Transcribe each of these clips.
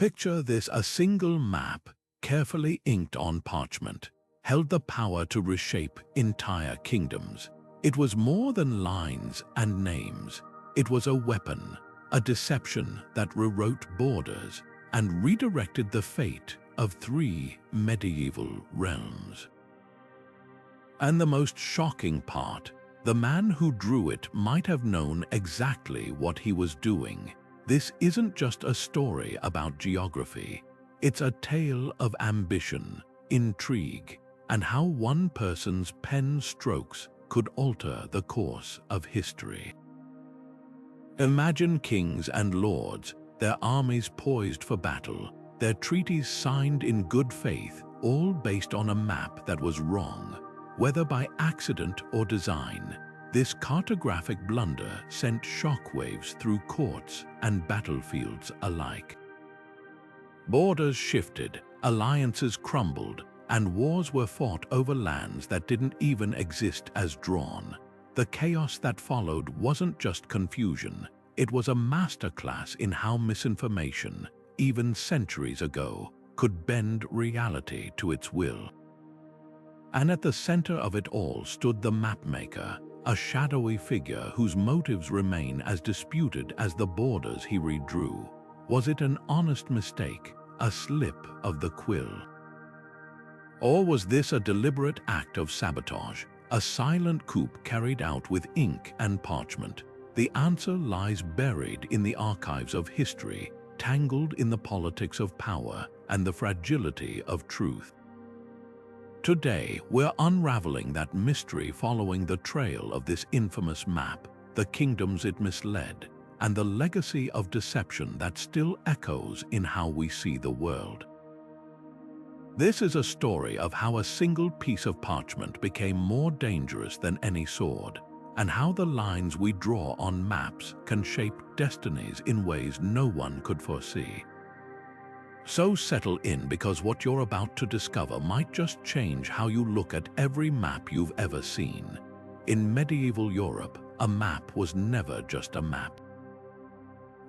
Picture this: a single map, carefully inked on parchment, held the power to reshape entire kingdoms. It was more than lines and names. It was a weapon, a deception that rewrote borders and redirected the fate of 3 medieval realms. And the most shocking part, the man who drew it might have known exactly what he was doing. This isn't just a story about geography. It's a tale of ambition, intrigue, and how one person's pen strokes could alter the course of history. Imagine kings and lords, their armies poised for battle, their treaties signed in good faith, all based on a map that was wrong, whether by accident or design. This cartographic blunder sent shockwaves through courts and battlefields alike. Borders shifted, alliances crumbled, and wars were fought over lands that didn't even exist as drawn. The chaos that followed wasn't just confusion, it was a masterclass in how misinformation, even centuries ago, could bend reality to its will. And at the center of it all stood the Mapmaker, a shadowy figure whose motives remain as disputed as the borders he redrew. Was it an honest mistake, a slip of the quill? Or was this a deliberate act of sabotage, a silent coup carried out with ink and parchment? The answer lies buried in the archives of history, tangled in the politics of power and the fragility of truth. Today, we're unraveling that mystery following the trail of this infamous map, the kingdoms it misled, and the legacy of deception that still echoes in how we see the world. This is a story of how a single piece of parchment became more dangerous than any sword, and how the lines we draw on maps can shape destinies in ways no one could foresee. So settle in, because what you're about to discover might just change how you look at every map you've ever seen. In medieval Europe, a map was never just a map.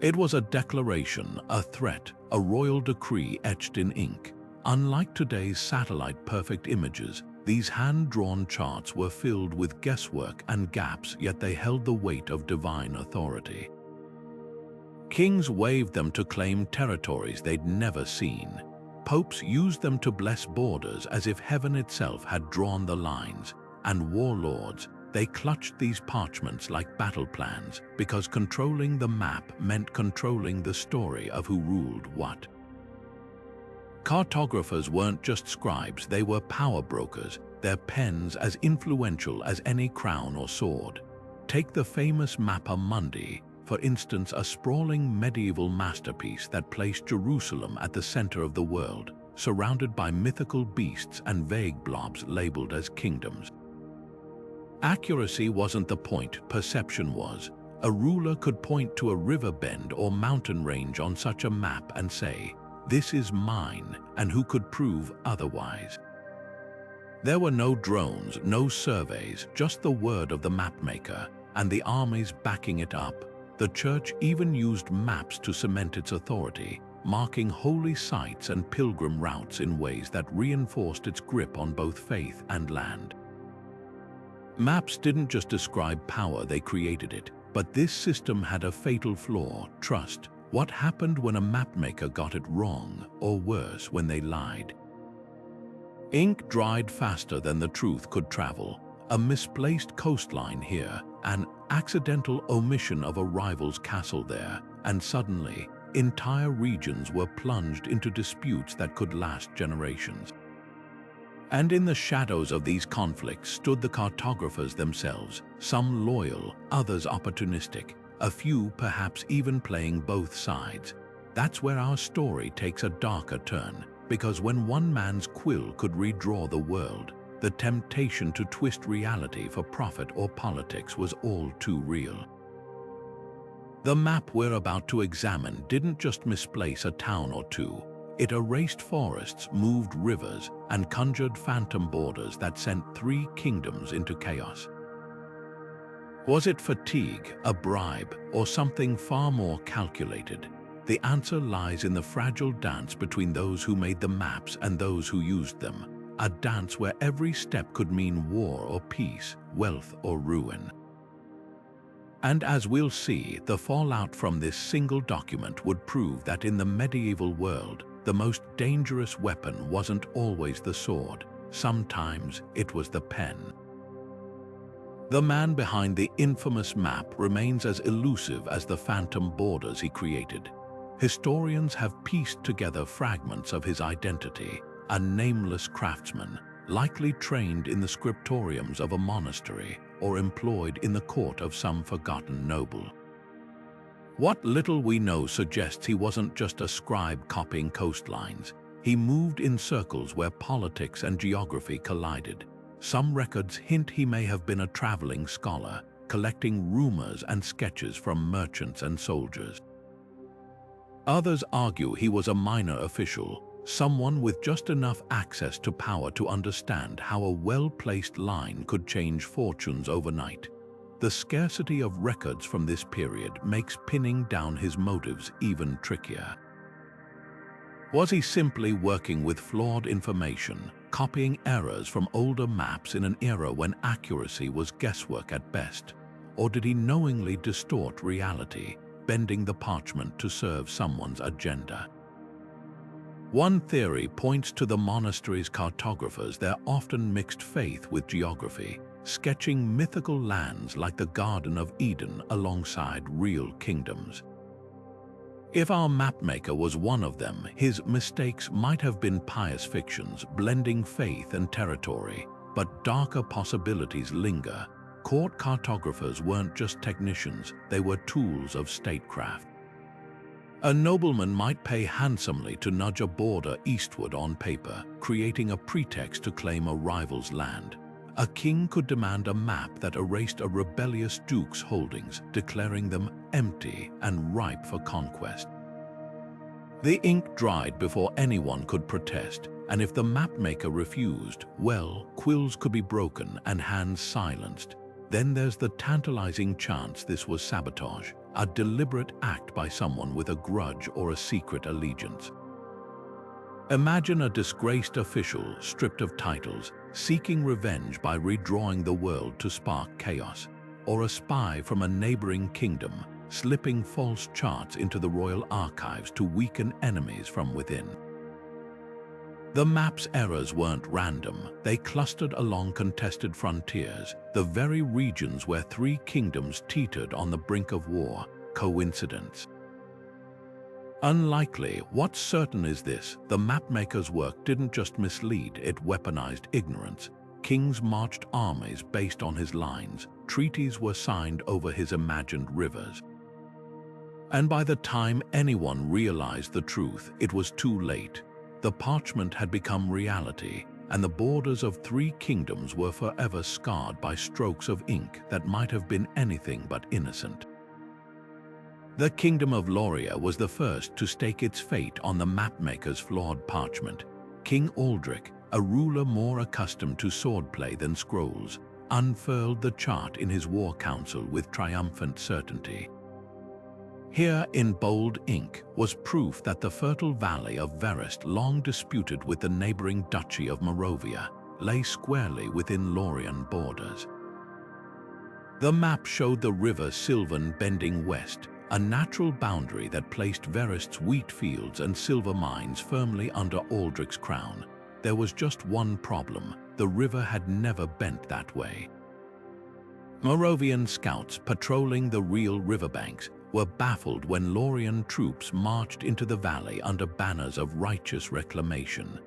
It was a declaration, a threat, a royal decree etched in ink. Unlike today's satellite-perfect images, these hand-drawn charts were filled with guesswork and gaps, yet they held the weight of divine authority. Kings waved them to claim territories they'd never seen. Popes used them to bless borders as if heaven itself had drawn the lines. And warlords, they clutched these parchments like battle plans, because controlling the map meant controlling the story of who ruled what. Cartographers weren't just scribes, they were power brokers, their pens as influential as any crown or sword. Take the famous Mappa Mundi, for instance, a sprawling medieval masterpiece that placed Jerusalem at the center of the world, surrounded by mythical beasts and vague blobs labeled as kingdoms. Accuracy wasn't the point, perception was. A ruler could point to a river bend or mountain range on such a map and say, "This is mine," and who could prove otherwise? There were no drones, no surveys, just the word of the mapmaker, and the armies backing it up. The church even used maps to cement its authority, marking holy sites and pilgrim routes in ways that reinforced its grip on both faith and land. Maps didn't just describe power, they created it. But this system had a fatal flaw: trust. What happened when a mapmaker got it wrong, or worse, when they lied? Ink dried faster than the truth could travel. A misplaced coastline here, an accidental omission of a rival's castle there, and suddenly, entire regions were plunged into disputes that could last generations. And in the shadows of these conflicts stood the cartographers themselves, some loyal, others opportunistic, a few perhaps even playing both sides. That's where our story takes a darker turn, because when one man's quill could redraw the world, the temptation to twist reality for profit or politics was all too real. The map we're about to examine didn't just misplace a town or two. It erased forests, moved rivers, and conjured phantom borders that sent 3 kingdoms into chaos. Was it fatigue, a bribe, or something far more calculated? The answer lies in the fragile dance between those who made the maps and those who used them, a dance where every step could mean war or peace, wealth or ruin. And as we'll see, the fallout from this single document would prove that in the medieval world, the most dangerous weapon wasn't always the sword. Sometimes it was the pen. The man behind the infamous map remains as elusive as the phantom borders he created. Historians have pieced together fragments of his identity, a nameless craftsman, likely trained in the scriptoriums of a monastery or employed in the court of some forgotten noble. What little we know suggests he wasn't just a scribe copying coastlines. He moved in circles where politics and geography collided. Some records hint he may have been a traveling scholar, collecting rumors and sketches from merchants and soldiers. Others argue he was a minor official, someone with just enough access to power to understand how a well-placed line could change fortunes overnight. The scarcity of records from this period makes pinning down his motives even trickier. Was he simply working with flawed information, copying errors from older maps in an era when accuracy was guesswork at best? Or did he knowingly distort reality, bending the parchment to serve someone's agenda? One theory points to the monastery's cartographers, their often mixed faith with geography, sketching mythical lands like the Garden of Eden alongside real kingdoms. If our mapmaker was one of them, his mistakes might have been pious fictions, blending faith and territory, but darker possibilities linger. Court cartographers weren't just technicians, they were tools of statecraft. A nobleman might pay handsomely to nudge a border eastward on paper, creating a pretext to claim a rival's land. A king could demand a map that erased a rebellious duke's holdings, declaring them empty and ripe for conquest. The ink dried before anyone could protest, and if the mapmaker refused, well, quills could be broken and hands silenced. Then there's the tantalizing chance this was sabotage, a deliberate act by someone with a grudge or a secret allegiance. Imagine a disgraced official, stripped of titles, seeking revenge by redrawing the world to spark chaos, or a spy from a neighboring kingdom, slipping false charts into the royal archives to weaken enemies from within. The map's errors weren't random, they clustered along contested frontiers, the very regions where three kingdoms teetered on the brink of war. Coincidence? Unlikely. What's certain is this: the mapmaker's work didn't just mislead, it weaponized ignorance. Kings marched armies based on his lines, treaties were signed over his imagined rivers. And by the time anyone realized the truth, it was too late. The parchment had become reality, and the borders of three kingdoms were forever scarred by strokes of ink that might have been anything but innocent. The kingdom of Loria was the first to stake its fate on the mapmaker's flawed parchment. King Aldrich, a ruler more accustomed to swordplay than scrolls, unfurled the chart in his war council with triumphant certainty. Here, in bold ink, was proof that the fertile valley of Verest, long disputed with the neighboring duchy of Moravia, lay squarely within Lorian borders. The map showed the river Sylvan bending west, a natural boundary that placed Verest's wheat fields and silver mines firmly under Aldrich's crown. There was just one problem: the river had never bent that way. Moravian scouts patrolling the real riverbanks were baffled when Lorian troops marched into the valley under banners of righteous reclamation.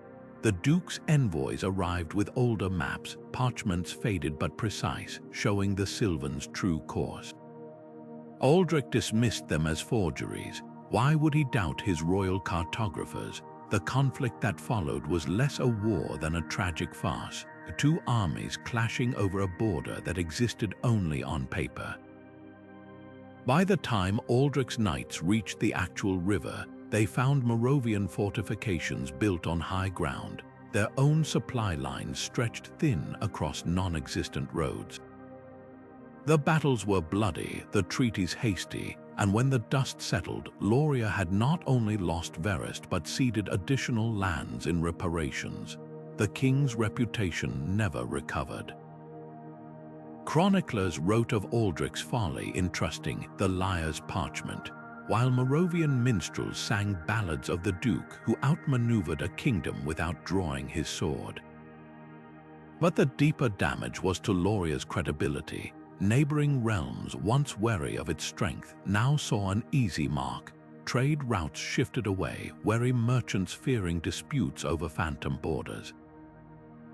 The Duke's envoys arrived with older maps, parchments faded but precise, showing the Sylvan's true course. Aldrich dismissed them as forgeries. Why would he doubt his royal cartographers? The conflict that followed was less a war than a tragic farce, two armies clashing over a border that existed only on paper. By the time Aldrich's knights reached the actual river, they found Moravian fortifications built on high ground. Their own supply lines stretched thin across non-existent roads. The battles were bloody, the treaties hasty, And when the dust settled, Loria had not only lost Verest but ceded additional lands in reparations. The king's reputation never recovered. Chroniclers wrote of Aldrich's folly in trusting the liar's parchment, while Moravian minstrels sang ballads of the duke who outmaneuvered a kingdom without drawing his sword. But the deeper damage was to Loria's credibility. Neighboring realms, once wary of its strength, now saw an easy mark. Trade routes shifted away, wary merchants fearing disputes over phantom borders.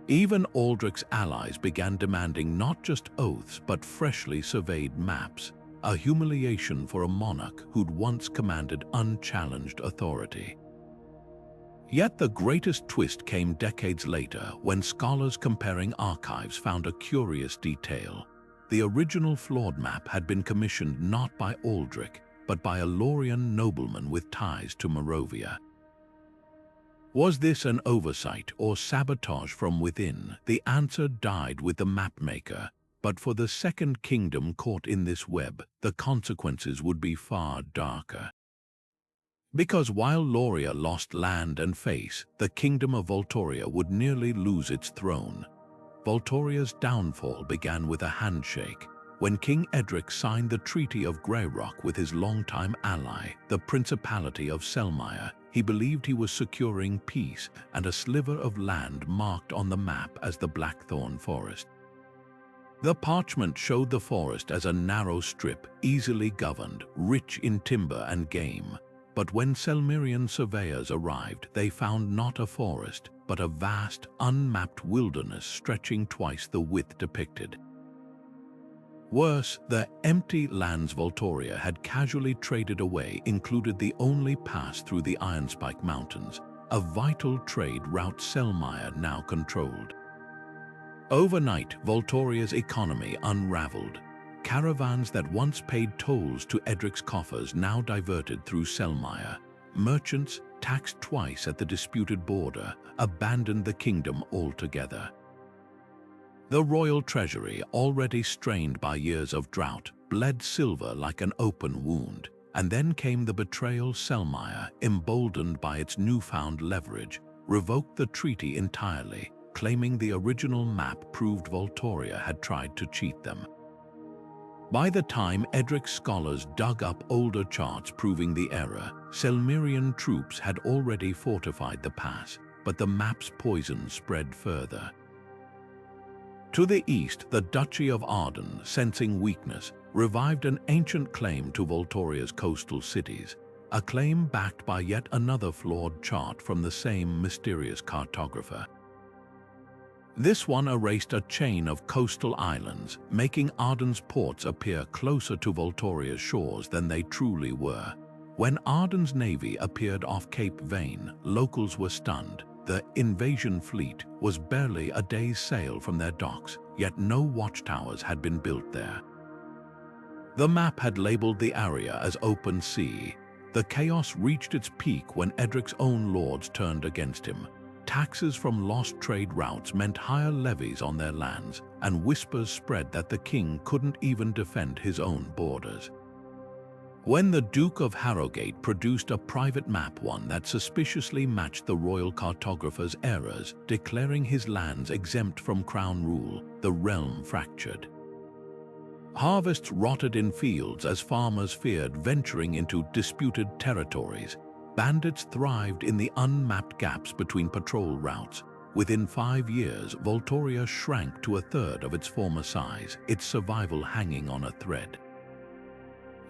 Even Aldrich's allies began demanding not just oaths but freshly surveyed maps, a humiliation for a monarch who'd once commanded unchallenged authority. Yet the greatest twist came decades later when scholars comparing archives found a curious detail. The original flawed map had been commissioned not by Aldrich, but by a Lorian nobleman with ties to Moravia. Was this an oversight or sabotage from within? The answer died with the mapmaker, but for the Second Kingdom caught in this web, the consequences would be far darker. Because while Loria lost land and face, the Kingdom of Voltoria would nearly lose its throne. Voltoria's downfall began with a handshake, when King Edric signed the Treaty of Greyrock with his longtime ally, the Principality of Selmire. He believed he was securing peace and a sliver of land marked on the map as the Blackthorn Forest. The parchment showed the forest as a narrow strip, easily governed, rich in timber and game. But when Selmirian surveyors arrived, they found not a forest, but a vast, unmapped wilderness stretching twice the width depicted. Worse, the empty lands Voltoria had casually traded away included the only pass through the Ironspike Mountains, a vital trade route Selmire now controlled. Overnight, Voltoria's economy unraveled. Caravans that once paid tolls to Edric's coffers now diverted through Selmire. Merchants, taxed twice at the disputed border, abandoned the kingdom altogether. The royal treasury, already strained by years of drought, bled silver like an open wound. And then came the betrayal. Selmire, emboldened by its newfound leverage, revoked the treaty entirely, claiming the original map proved Voltoria had tried to cheat them. By the time Edric's scholars dug up older charts proving the error, Selmirian troops had already fortified the pass, but the map's poison spread further. To the east, the Duchy of Arden, sensing weakness, revived an ancient claim to Voltoria's coastal cities, a claim backed by yet another flawed chart from the same mysterious cartographer. This one erased a chain of coastal islands, making Arden's ports appear closer to Voltoria's shores than they truly were. When Arden's navy appeared off Cape Vane, locals were stunned. The invasion fleet was barely a day's sail from their docks, yet no watchtowers had been built there. The map had labeled the area as open sea. The chaos reached its peak when Edric's own lords turned against him. Taxes from lost trade routes meant higher levies on their lands, and whispers spread that the king couldn't even defend his own borders. When the Duke of Harrogate produced a private map, one that suspiciously matched the royal cartographer's errors, declaring his lands exempt from crown rule, the realm fractured. Harvests rotted in fields as farmers feared venturing into disputed territories. Bandits thrived in the unmapped gaps between patrol routes. Within 5 years, Voltoria shrank to a third of its former size, its survival hanging on a thread.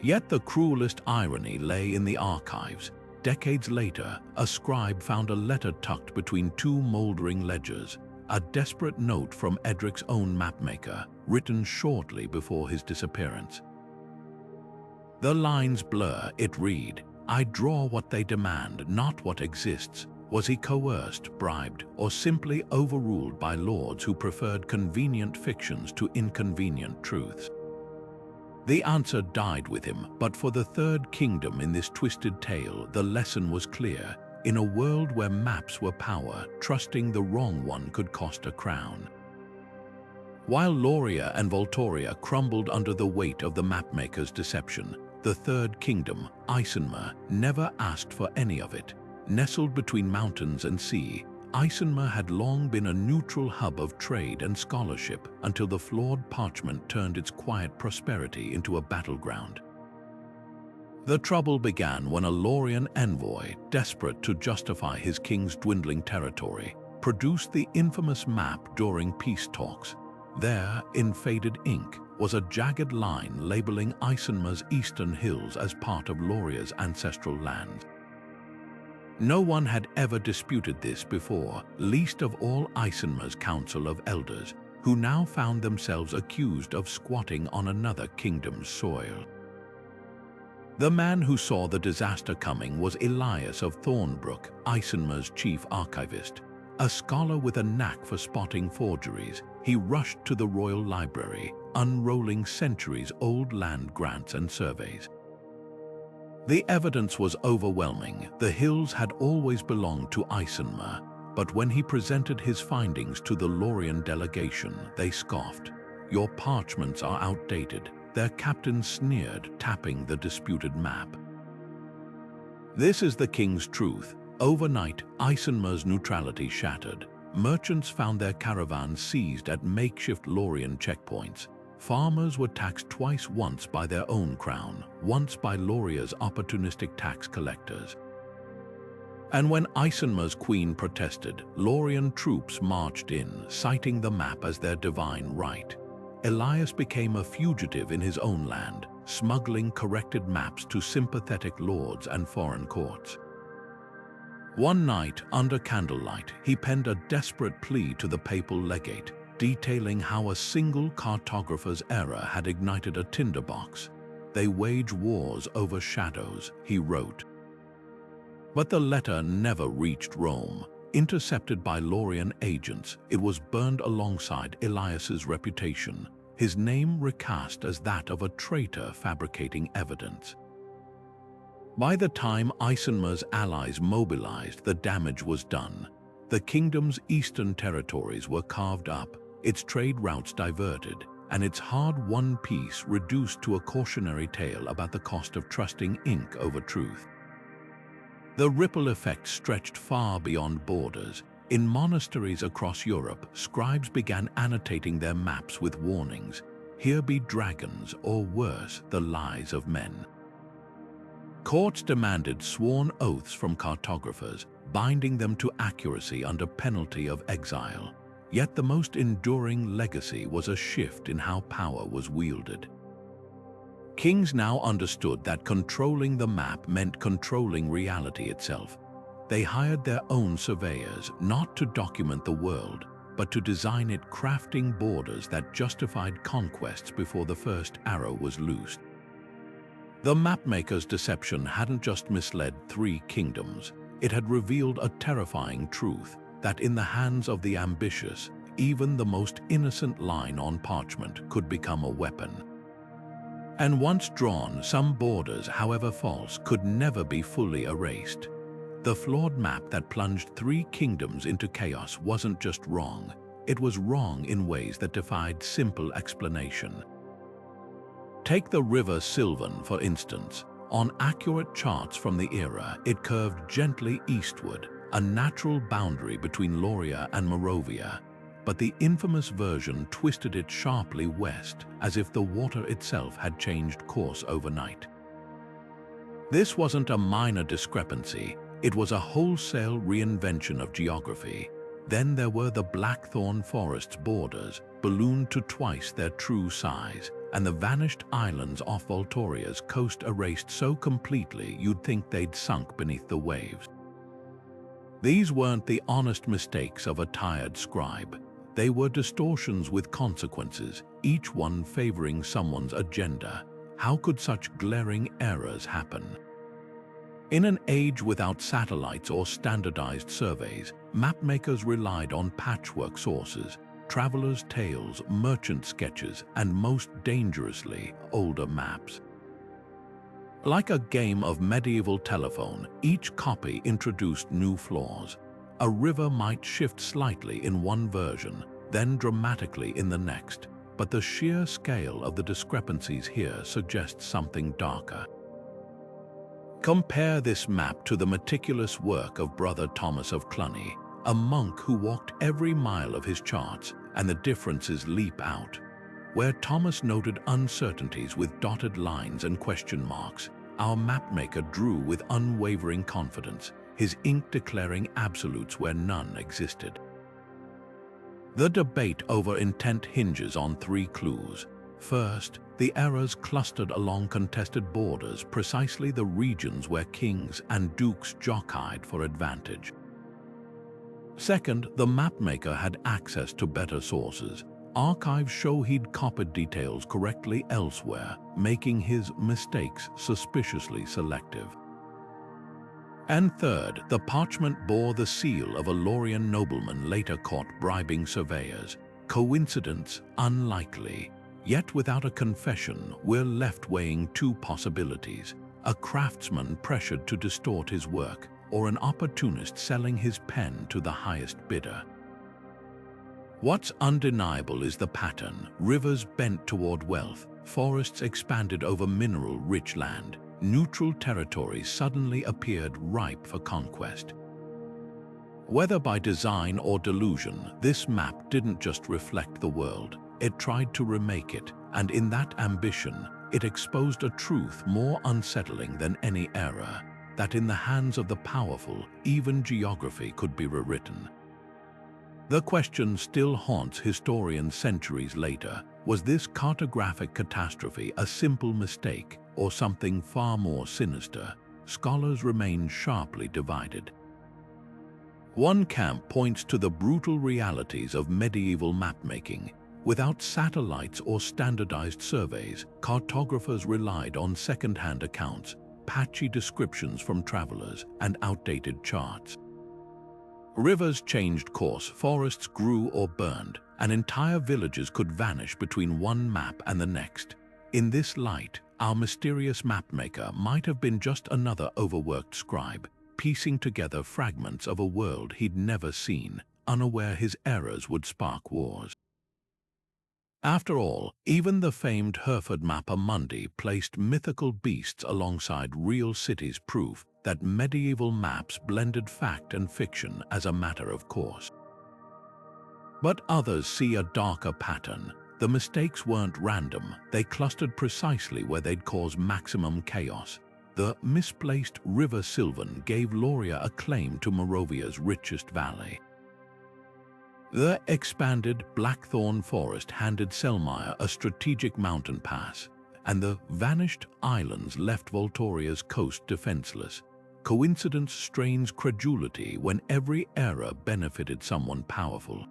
Yet the cruelest irony lay in the archives. Decades later, a scribe found a letter tucked between two moldering ledgers, a desperate note from Edric's own mapmaker, written shortly before his disappearance. The lines blur. It read, "I draw what they demand, not what exists." Was he coerced, bribed, or simply overruled by lords who preferred convenient fictions to inconvenient truths? The answer died with him, but for the Third Kingdom in this twisted tale, the lesson was clear. In a world where maps were power, trusting the wrong one could cost a crown. While Loria and Voltoria crumbled under the weight of the mapmaker's deception, The Third Kingdom, Eisenmer, never asked for any of it. Nestled between mountains and sea, Eisenmer had long been a neutral hub of trade and scholarship until the flawed parchment turned its quiet prosperity into a battleground. The trouble began when a Lorian envoy, desperate to justify his king's dwindling territory, produced the infamous map during peace talks. There, in faded ink, was a jagged line labeling Eisenmer's eastern hills as part of Loria's ancestral lands. No one had ever disputed this before, least of all Eisenmer's Council of Elders, who now found themselves accused of squatting on another kingdom's soil. The man who saw the disaster coming was Elias of Thornbrook, Eisenmer's chief archivist. A scholar with a knack for spotting forgeries, he rushed to the royal library, unrolling centuries-old land grants and surveys. The evidence was overwhelming. The hills had always belonged to Eisenmer, but when he presented his findings to the Lorian delegation, they scoffed. "Your parchments are outdated," their captain sneered, tapping the disputed map. This is the king's truth. Overnight, Eisenmer's neutrality shattered. Merchants found their caravans seized at makeshift Lorian checkpoints. Farmers were taxed twice, once by their own crown, once by Loria's opportunistic tax collectors. And when Eisenmer's queen protested, Lorian troops marched in, citing the map as their divine right. Elias became a fugitive in his own land, smuggling corrected maps to sympathetic lords and foreign courts. One night, under candlelight, he penned a desperate plea to the papal legate, detailing how a single cartographer's error had ignited a tinderbox. "They wage wars over shadows," he wrote. But the letter never reached Rome. Intercepted by Lorian agents, it was burned alongside Elias's reputation, his name recast as that of a traitor fabricating evidence. By the time Eisenmer's allies mobilized, the damage was done. The kingdom's eastern territories were carved up, its trade routes diverted, and its hard-won peace reduced to a cautionary tale about the cost of trusting ink over truth. The ripple effect stretched far beyond borders. In monasteries across Europe, scribes began annotating their maps with warnings. "Here be dragons," or worse, the lies of men. Courts demanded sworn oaths from cartographers, binding them to accuracy under penalty of exile. Yet the most enduring legacy was a shift in how power was wielded. Kings now understood that controlling the map meant controlling reality itself. They hired their own surveyors, not to document the world, but to design it, crafting borders that justified conquests before the first arrow was loosed. The mapmaker's deception hadn't just misled 3 kingdoms, it had revealed a terrifying truth, that in the hands of the ambitious, even the most innocent line on parchment could become a weapon. And once drawn, some borders, however false, could never be fully erased. The flawed map that plunged 3 kingdoms into chaos wasn't just wrong, it was wrong in ways that defied simple explanation. Take the river Sylvan, for instance. On accurate charts from the era, it curved gently eastward, a natural boundary between Loria and Moravia, but the infamous version twisted it sharply west, as if the water itself had changed course overnight. This wasn't a minor discrepancy, it was a wholesale reinvention of geography. Then there were the Blackthorn Forest's borders, ballooned to twice their true size, and the vanished islands off Voltoria's coast erased so completely you'd think they'd sunk beneath the waves. These weren't the honest mistakes of a tired scribe. They were distortions with consequences, each one favoring someone's agenda. How could such glaring errors happen? In an age without satellites or standardized surveys, mapmakers relied on patchwork sources, travelers' tales, merchant sketches, and most dangerously, older maps. Like a game of medieval telephone, each copy introduced new flaws. A river might shift slightly in one version, then dramatically in the next, but the sheer scale of the discrepancies here suggests something darker. Compare this map to the meticulous work of Brother Thomas of Cluny, a monk who walked every mile of his charts, and the differences leap out. Where Thomas noted uncertainties with dotted lines and question marks, our mapmaker drew with unwavering confidence, his ink declaring absolutes where none existed. The debate over intent hinges on three clues. First, the errors clustered along contested borders, precisely the regions where kings and dukes jockeyed for advantage. Second, the mapmaker had access to better sources. Archives show he'd copied details correctly elsewhere, making his mistakes suspiciously selective. And third, the parchment bore the seal of a Lorian nobleman later caught bribing surveyors. Coincidence? Unlikely. Yet without a confession, we're left weighing two possibilities: a craftsman pressured to distort his work, or an opportunist selling his pen to the highest bidder. What's undeniable is the pattern: rivers bent toward wealth, forests expanded over mineral-rich land, neutral territories suddenly appeared ripe for conquest. Whether by design or delusion, this map didn't just reflect the world, it tried to remake it, and in that ambition, it exposed a truth more unsettling than any error: that in the hands of the powerful, even geography could be rewritten. The question still haunts historians centuries later: was this cartographic catastrophe a simple mistake, or something far more sinister? Scholars remain sharply divided. One camp points to the brutal realities of medieval mapmaking. Without satellites or standardized surveys, cartographers relied on second-hand accounts, patchy descriptions from travelers, and outdated charts. Rivers changed course, forests grew or burned, and entire villages could vanish between one map and the next. In this light, our mysterious mapmaker might have been just another overworked scribe, piecing together fragments of a world he'd never seen, unaware his errors would spark wars. After all, even the famed Hereford mapper Mundy placed mythical beasts alongside real cities, proof that medieval maps blended fact and fiction as a matter of course. But others see a darker pattern. The mistakes weren't random, they clustered precisely where they'd cause maximum chaos. The misplaced River Sylvan gave Loria a claim to Moravia's richest valley. The expanded Blackthorn Forest handed Selmayr a strategic mountain pass, and the vanished islands left Voltoria's coast defenseless. Coincidence strains credulity when every error benefited someone powerful.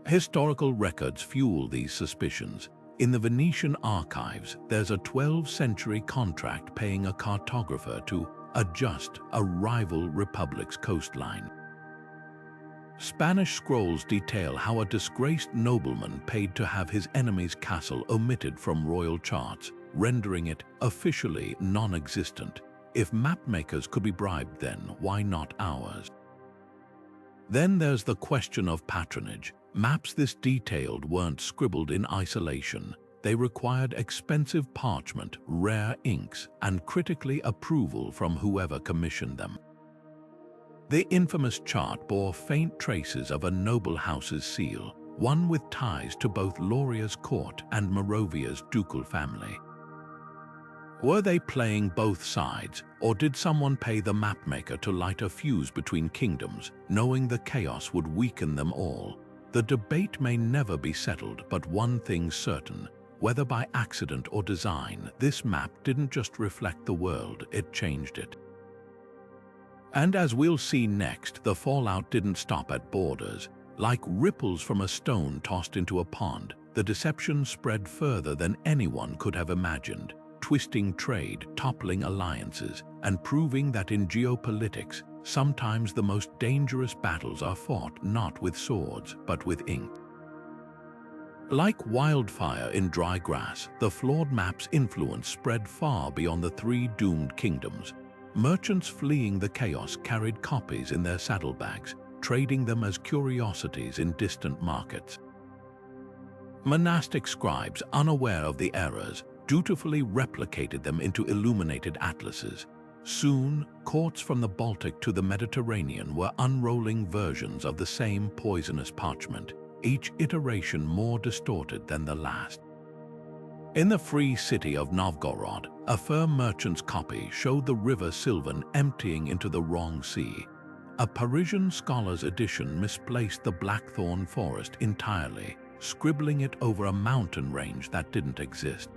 Historical records fuel these suspicions. In the Venetian archives, there's a 12th century contract paying a cartographer to adjust a rival republic's coastline. Spanish scrolls detail how a disgraced nobleman paid to have his enemy's castle omitted from royal charts, rendering it officially non-existent. If mapmakers could be bribed then, why not ours? Then there's the question of patronage. Maps this detailed weren't scribbled in isolation. They required expensive parchment, rare inks, and critically approval from whoever commissioned them. The infamous chart bore faint traces of a noble house's seal, one with ties to both Loria's court and Moravia's ducal family. Were they playing both sides, or did someone pay the mapmaker to light a fuse between kingdoms, knowing the chaos would weaken them all? The debate may never be settled, but one thing's certain: whether by accident or design, this map didn't just reflect the world, it changed it. And as we'll see next, the fallout didn't stop at borders. Like ripples from a stone tossed into a pond, the deception spread further than anyone could have imagined, twisting trade, toppling alliances, and proving that in geopolitics, sometimes the most dangerous battles are fought not with swords, but with ink. Like wildfire in dry grass, the flawed map's influence spread far beyond the three doomed kingdoms. Merchants fleeing the chaos carried copies in their saddlebags, trading them as curiosities in distant markets. Monastic scribes, unaware of the errors, dutifully replicated them into illuminated atlases. Soon, courts from the Baltic to the Mediterranean were unrolling versions of the same poisonous parchment, each iteration more distorted than the last. In the free city of Novgorod, a fur merchant's copy showed the river Sylvan emptying into the wrong sea. A Parisian scholar's edition misplaced the Blackthorn forest entirely, scribbling it over a mountain range that didn't exist.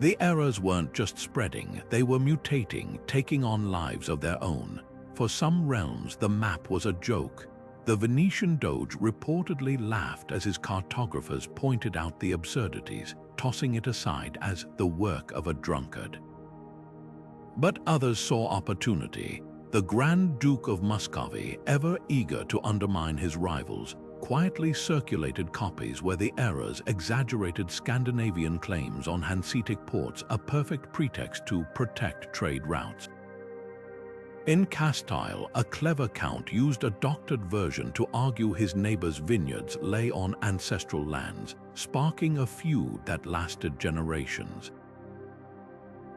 The errors weren't just spreading, they were mutating, taking on lives of their own. For some realms, the map was a joke. The Venetian Doge reportedly laughed as his cartographers pointed out the absurdities, tossing it aside as the work of a drunkard. But others saw opportunity. The Grand Duke of Muscovy, ever eager to undermine his rivals, quietly circulated copies where the errors exaggerated Scandinavian claims on Hanseatic ports, a perfect pretext to protect trade routes. In Castile, a clever count used a doctored version to argue his neighbor's vineyards lay on ancestral lands, sparking a feud that lasted generations.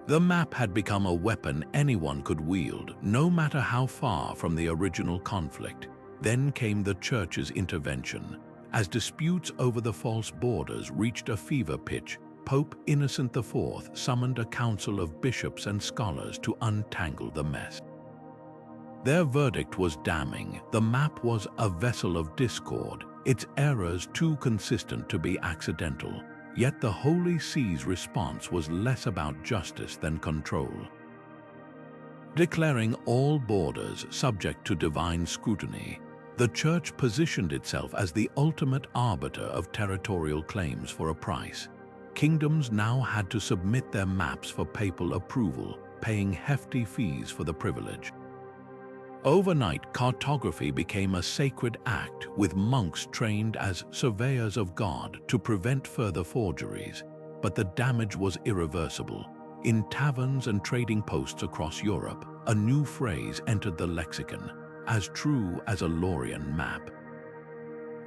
The map had become a weapon anyone could wield, no matter how far from the original conflict. Then came the Church's intervention. As disputes over the false borders reached a fever pitch, Pope Innocent IV summoned a council of bishops and scholars to untangle the mess. Their verdict was damning. The map was a vessel of discord, its errors too consistent to be accidental. Yet the Holy See's response was less about justice than control. Declaring all borders subject to divine scrutiny, the Church positioned itself as the ultimate arbiter of territorial claims for a price. Kingdoms now had to submit their maps for papal approval, paying hefty fees for the privilege. Overnight, cartography became a sacred act, with monks trained as surveyors of God to prevent further forgeries. But the damage was irreversible. In taverns and trading posts across Europe, a new phrase entered the lexicon: as true as a Lorian map.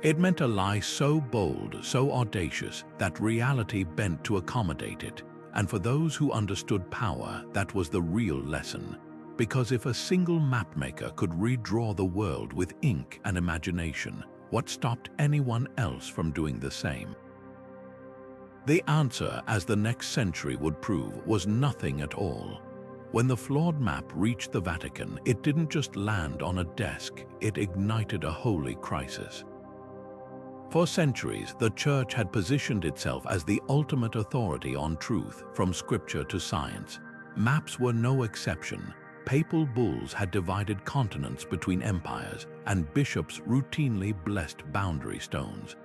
It meant a lie so bold, so audacious, that reality bent to accommodate it. And for those who understood power, that was the real lesson. Because if a single mapmaker could redraw the world with ink and imagination, what stopped anyone else from doing the same? The answer, as the next century would prove, was nothing at all. When the flawed map reached the Vatican, it didn't just land on a desk, it ignited a holy crisis. For centuries, the Church had positioned itself as the ultimate authority on truth, from scripture to science. Maps were no exception. Papal bulls had divided continents between empires, and bishops routinely blessed boundary stones.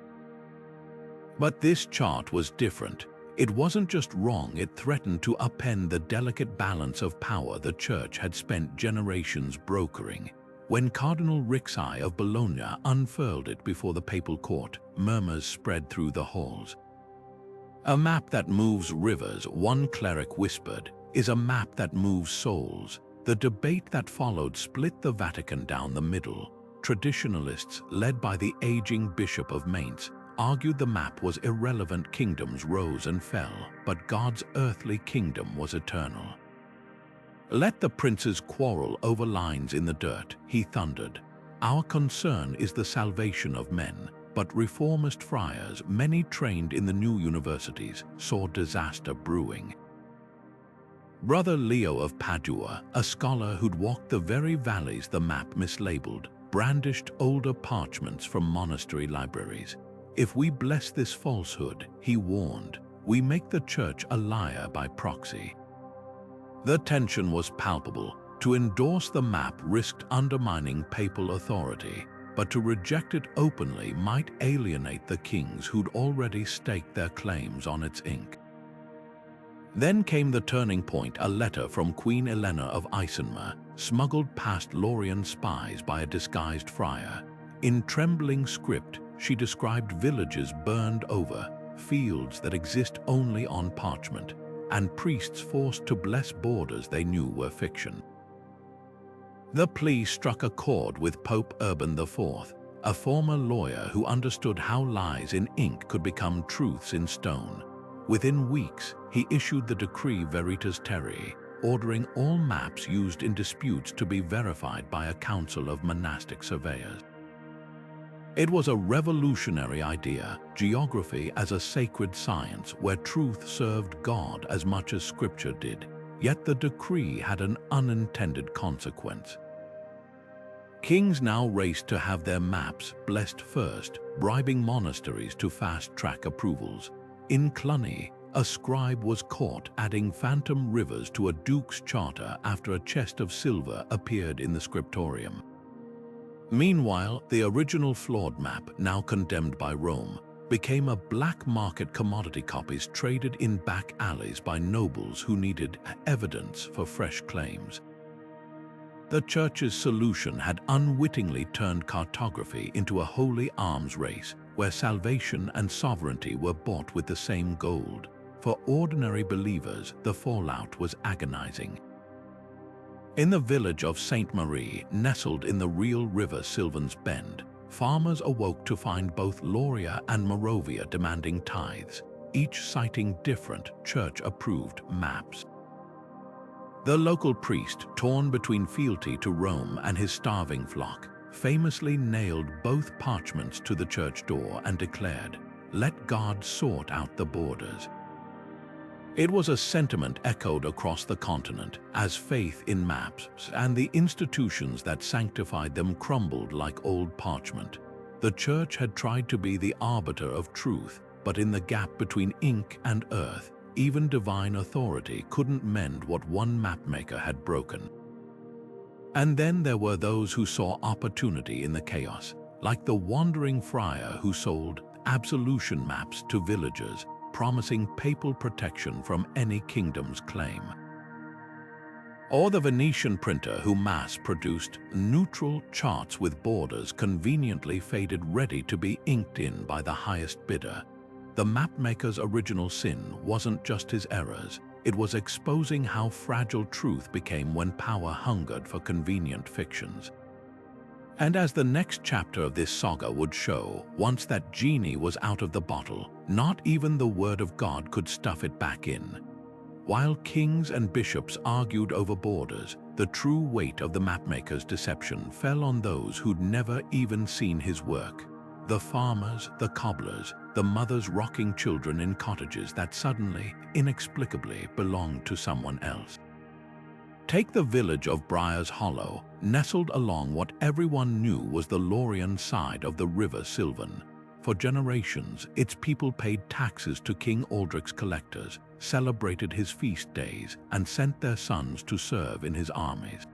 But this chart was different. It wasn't just wrong, it threatened to upend the delicate balance of power the Church had spent generations brokering. When Cardinal Rixai of Bologna unfurled it before the papal court, murmurs spread through the halls. "A map that moves rivers," one cleric whispered, "is a map that moves souls." The debate that followed split the Vatican down the middle. Traditionalists, led by the aging Bishop of Mainz, argued the map was irrelevant. Kingdoms rose and fell, but God's earthly kingdom was eternal. "Let the princes quarrel over lines in the dirt," he thundered. "Our concern is the salvation of men." But reformist friars, many trained in the new universities, saw disaster brewing. Brother Leo of Padua, a scholar who'd walked the very valleys the map mislabeled, brandished older parchments from monastery libraries. "If we bless this falsehood," he warned, "we make the Church a liar by proxy." The tension was palpable. To endorse the map risked undermining papal authority, but to reject it openly might alienate the kings who'd already staked their claims on its ink. Then came the turning point: a letter from Queen Elena of Eisenmer, smuggled past Lorian spies by a disguised friar. In trembling script, she described villages burned over, fields that exist only on parchment, and priests forced to bless borders they knew were fiction. The plea struck a chord with Pope Urban IV. a former lawyer who understood how lies in ink could become truths in stone. Within weeks, he issued the Decree Veritas Terrae, ordering all maps used in disputes to be verified by a council of monastic surveyors. It was a revolutionary idea, geography as a sacred science where truth served God as much as Scripture did. Yet the decree had an unintended consequence. Kings now raced to have their maps blessed first, bribing monasteries to fast-track approvals. In Cluny, a scribe was caught adding phantom rivers to a duke's charter after a chest of silver appeared in the scriptorium. Meanwhile, the original flawed map, now condemned by Rome, became a black market commodity copies traded in back alleys by nobles who needed evidence for fresh claims. The Church's solution had unwittingly turned cartography into a holy arms race where salvation and sovereignty were bought with the same gold. For ordinary believers, the fallout was agonizing. In the village of Sainte Marie, nestled in the real river Sylvan's Bend, farmers awoke to find both Loria and Moravia demanding tithes, each citing different church-approved maps. The local priest, torn between fealty to Rome and his starving flock, famously nailed both parchments to the church door and declared, "Let God sort out the borders." It was a sentiment echoed across the continent as faith in maps and the institutions that sanctified them crumbled like old parchment. The church had tried to be the arbiter of truth, but in the gap between ink and earth, even divine authority couldn't mend what one mapmaker had broken. And then there were those who saw opportunity in the chaos, like the wandering friar who sold absolution maps to villagers, promising papal protection from any kingdom's claim. Or the Venetian printer who mass-produced neutral charts with borders conveniently faded ready to be inked in by the highest bidder. The mapmaker's original sin wasn't just his errors, it was exposing how fragile truth became when power hungered for convenient fictions. And as the next chapter of this saga would show, once that genie was out of the bottle, not even the word of God could stuff it back in. While kings and bishops argued over borders, the true weight of the mapmaker's deception fell on those who'd never even seen his work. The farmers, the cobblers, the mothers rocking children in cottages that suddenly, inexplicably, belonged to someone else. Take the village of Briar's Hollow, nestled along what everyone knew was the Lorian side of the river Sylvan. For generations, its people paid taxes to King Aldrich's collectors, celebrated his feast days, and sent their sons to serve in his armies.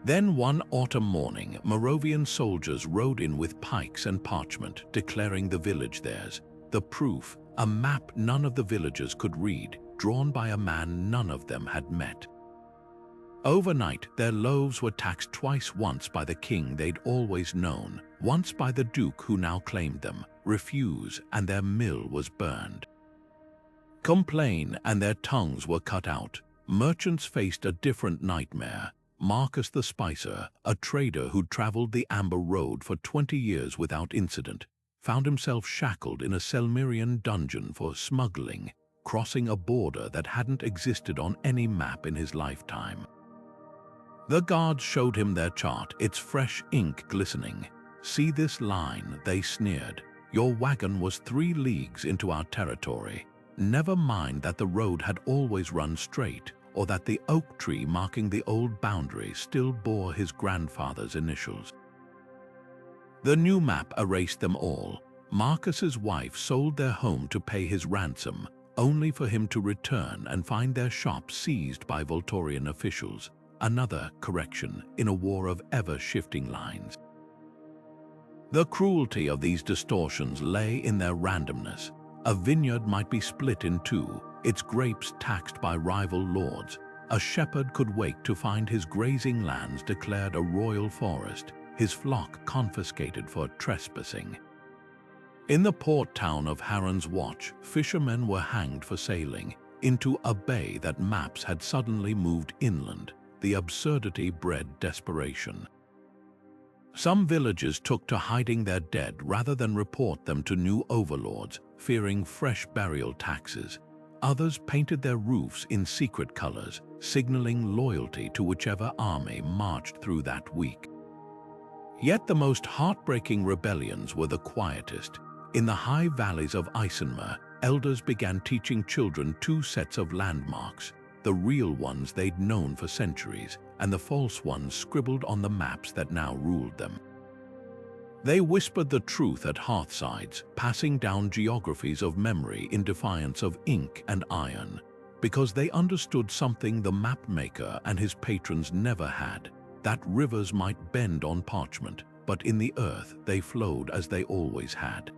Then one autumn morning, Moravian soldiers rode in with pikes and parchment, declaring the village theirs. The proof, a map none of the villagers could read, drawn by a man none of them had met. Overnight, their loaves were taxed twice, once by the king they'd always known, once by the duke who now claimed them, refuse, and their mill was burned. Complain, and their tongues were cut out. Merchants faced a different nightmare. Marcus the Spicer, a trader who'd traveled the Amber Road for 20 years without incident, found himself shackled in a Selmyrian dungeon for smuggling, crossing a border that hadn't existed on any map in his lifetime. The guards showed him their chart, its fresh ink glistening. "See this line," they sneered. "Your wagon was 3 leagues into our territory. Never mind that the road had always run straight, or that the oak tree marking the old boundary still bore his grandfather's initials." The new map erased them all. Marcus's wife sold their home to pay his ransom, only for him to return and find their shop seized by Voltorian officials. Another correction in a war of ever-shifting lines. The cruelty of these distortions lay in their randomness. A vineyard might be split in two, its grapes taxed by rival lords. A shepherd could wake to find his grazing lands declared a royal forest, his flock confiscated for trespassing. In the port town of Harren's Watch, fishermen were hanged for sailing into a bay that maps had suddenly moved inland. The absurdity bred desperation. Some villagers took to hiding their dead rather than report them to new overlords, fearing fresh burial taxes. Others painted their roofs in secret colors, signaling loyalty to whichever army marched through that week. Yet the most heartbreaking rebellions were the quietest. In the high valleys of Eisenmer, elders began teaching children two sets of landmarks, the real ones they'd known for centuries, and the false ones scribbled on the maps that now ruled them. They whispered the truth at hearthsides, passing down geographies of memory in defiance of ink and iron, because they understood something the mapmaker and his patrons never had, that rivers might bend on parchment, but in the earth they flowed as they always had.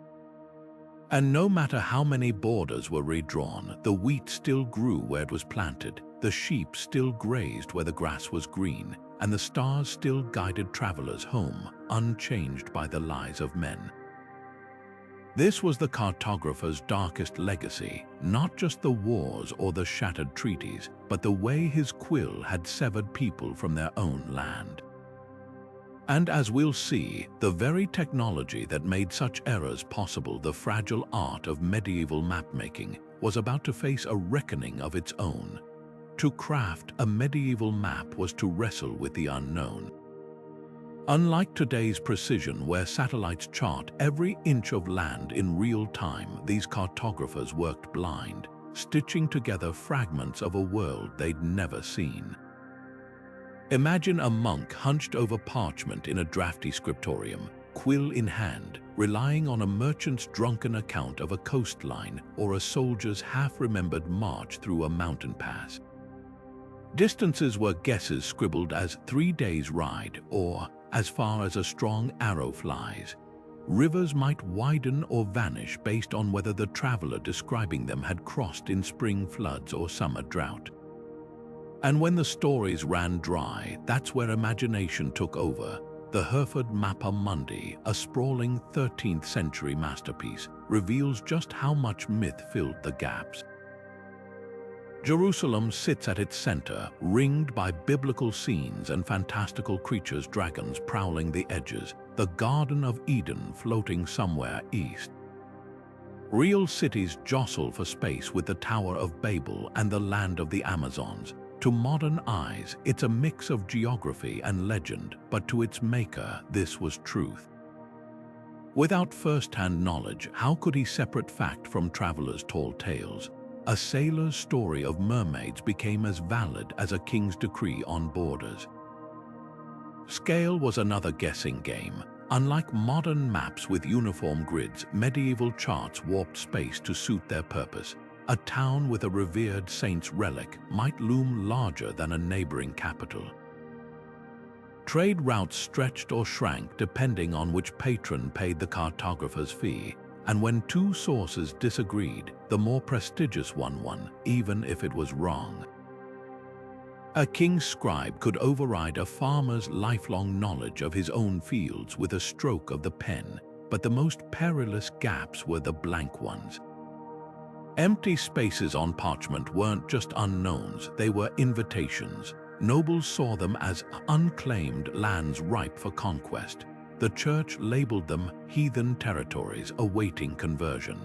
And no matter how many borders were redrawn, the wheat still grew where it was planted, the sheep still grazed where the grass was green, and the stars still guided travelers home, unchanged by the lies of men. This was the cartographer's darkest legacy, not just the wars or the shattered treaties, but the way his quill had severed people from their own land. And as we'll see, the very technology that made such errors possible, the fragile art of medieval mapmaking, was about to face a reckoning of its own. To craft a medieval map was to wrestle with the unknown. Unlike today's precision, where satellites chart every inch of land in real time, these cartographers worked blind, stitching together fragments of a world they'd never seen. Imagine a monk hunched over parchment in a drafty scriptorium, quill in hand, relying on a merchant's drunken account of a coastline or a soldier's half-remembered march through a mountain pass. Distances were guesses scribbled as 3 days' ride or as far as a strong arrow flies. Rivers might widen or vanish based on whether the traveler describing them had crossed in spring floods or summer drought. And when the stories ran dry, that's where imagination took over. The Hereford Mappa Mundi, a sprawling 13th century masterpiece, reveals just how much myth filled the gaps. Jerusalem sits at its center, ringed by biblical scenes and fantastical creatures, dragons prowling the edges, the Garden of Eden floating somewhere east. Real cities jostle for space with the Tower of Babel and the land of the Amazons. To modern eyes, it's a mix of geography and legend, but to its maker, this was truth. Without first-hand knowledge, how could he separate fact from travelers' tall tales? A sailor's story of mermaids became as valid as a king's decree on borders. Scale was another guessing game. Unlike modern maps with uniform grids, medieval charts warped space to suit their purpose. A town with a revered saint's relic might loom larger than a neighboring capital. Trade routes stretched or shrank depending on which patron paid the cartographer's fee. And when two sources disagreed, the more prestigious one won, even if it was wrong. A king's scribe could override a farmer's lifelong knowledge of his own fields with a stroke of the pen, but the most perilous gaps were the blank ones. Empty spaces on parchment weren't just unknowns, they were invitations. Nobles saw them as unclaimed lands ripe for conquest. The church labeled them heathen territories awaiting conversion.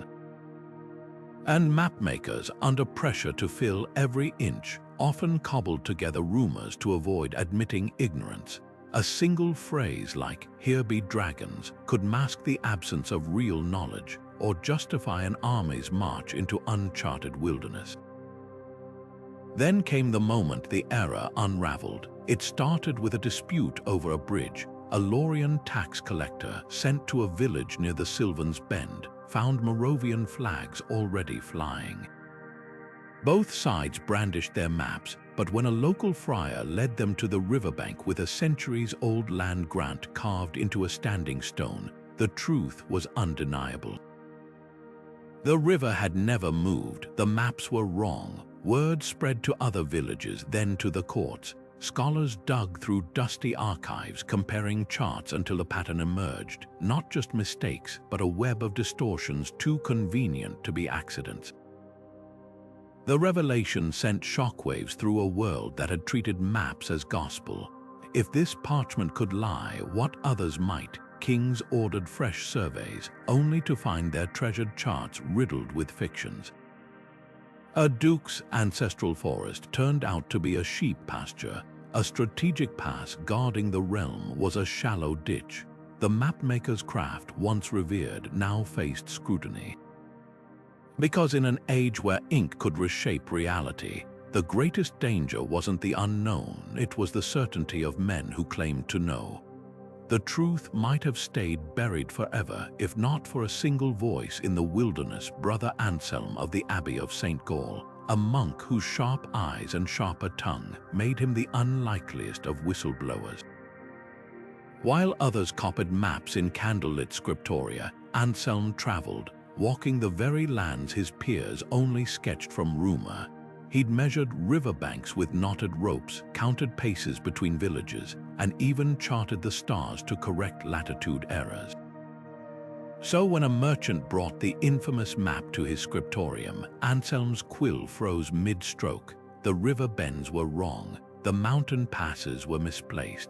And mapmakers, under pressure to fill every inch, often cobbled together rumors to avoid admitting ignorance. A single phrase like, "Here be dragons," could mask the absence of real knowledge or justify an army's march into uncharted wilderness. Then came the moment the error unraveled. It started with a dispute over a bridge. A Lorian tax collector sent to a village near the Sylvan's Bend found Moravian flags already flying. Both sides brandished their maps, but when a local friar led them to the riverbank with a centuries-old land grant carved into a standing stone, the truth was undeniable. The river had never moved, the maps were wrong. Word spread to other villages, then to the courts. Scholars dug through dusty archives, comparing charts until a pattern emerged, not just mistakes, but a web of distortions too convenient to be accidents. The revelation sent shockwaves through a world that had treated maps as gospel. If this parchment could lie what others might, kings ordered fresh surveys, only to find their treasured charts riddled with fictions. A duke's ancestral forest turned out to be a sheep pasture. A strategic pass guarding the realm was a shallow ditch. The mapmaker's craft, once revered, now faced scrutiny. Because in an age where ink could reshape reality, the greatest danger wasn't the unknown, it was the certainty of men who claimed to know. The truth might have stayed buried forever if not for a single voice in the wilderness, Brother Anselm of the Abbey of St. Gall, a monk whose sharp eyes and sharper tongue made him the unlikeliest of whistleblowers. While others copied maps in candlelit scriptoria, Anselm traveled, walking the very lands his peers only sketched from rumor. He'd measured riverbanks with knotted ropes, counted paces between villages, and even charted the stars to correct latitude errors. So when a merchant brought the infamous map to his scriptorium, Anselm's quill froze mid-stroke. The river bends were wrong, the mountain passes were misplaced.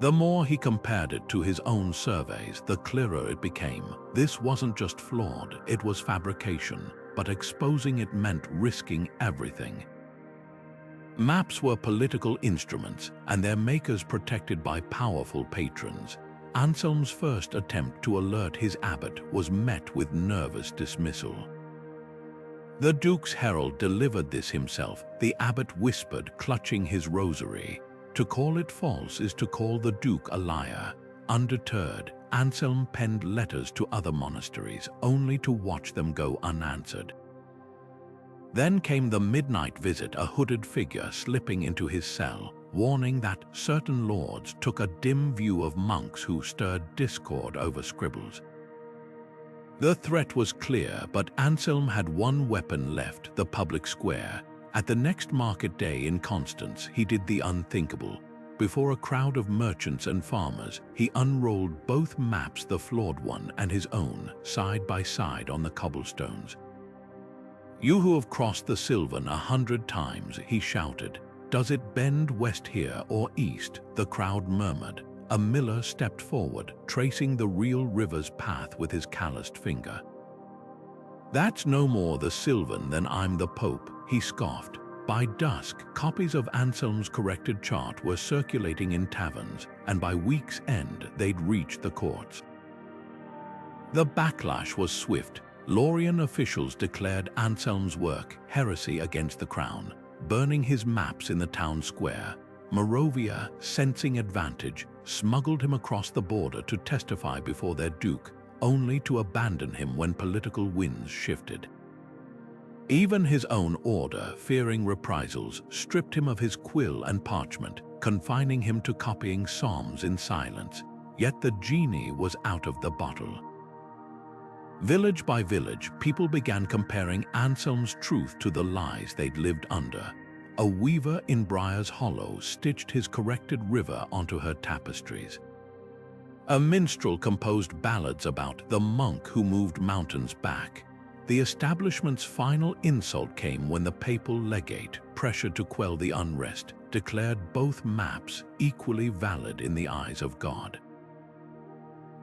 The more he compared it to his own surveys, the clearer it became. This wasn't just flawed, it was fabrication, but exposing it meant risking everything. Maps were political instruments, and their makers protected by powerful patrons. Anselm's first attempt to alert his abbot was met with nervous dismissal. The Duke's herald delivered this himself, the abbot whispered, clutching his rosary. To call it false is to call the Duke a liar. Undeterred, Anselm penned letters to other monasteries, only to watch them go unanswered. Then came the midnight visit, a hooded figure slipping into his cell, warning that certain lords took a dim view of monks who stirred discord over scribbles. The threat was clear, but Anselm had one weapon left, the public square. At the next market day in Constance, he did the unthinkable. Before a crowd of merchants and farmers, he unrolled both maps, the flawed one and his own, side by side on the cobblestones. "You who have crossed the Sylvan 100 times," he shouted. "Does it bend west here or east?" The crowd murmured. A miller stepped forward, tracing the real river's path with his calloused finger. "That's no more the Sylvan than I'm the Pope," he scoffed. By dusk, copies of Anselm's corrected chart were circulating in taverns, and by week's end, they'd reached the courts. The backlash was swift. Lorian officials declared Anselm's work heresy against the crown, burning his maps in the town square. Moravia, sensing advantage, smuggled him across the border to testify before their duke, only to abandon him when political winds shifted. Even his own order, fearing reprisals, stripped him of his quill and parchment, confining him to copying psalms in silence. Yet the genie was out of the bottle. Village by village, people began comparing Anselm's truth to the lies they'd lived under. A weaver in Briar's Hollow stitched his corrected river onto her tapestries. A minstrel composed ballads about the monk who moved mountains back. The establishment's final insult came when the papal legate, pressured to quell the unrest, declared both maps equally valid in the eyes of God.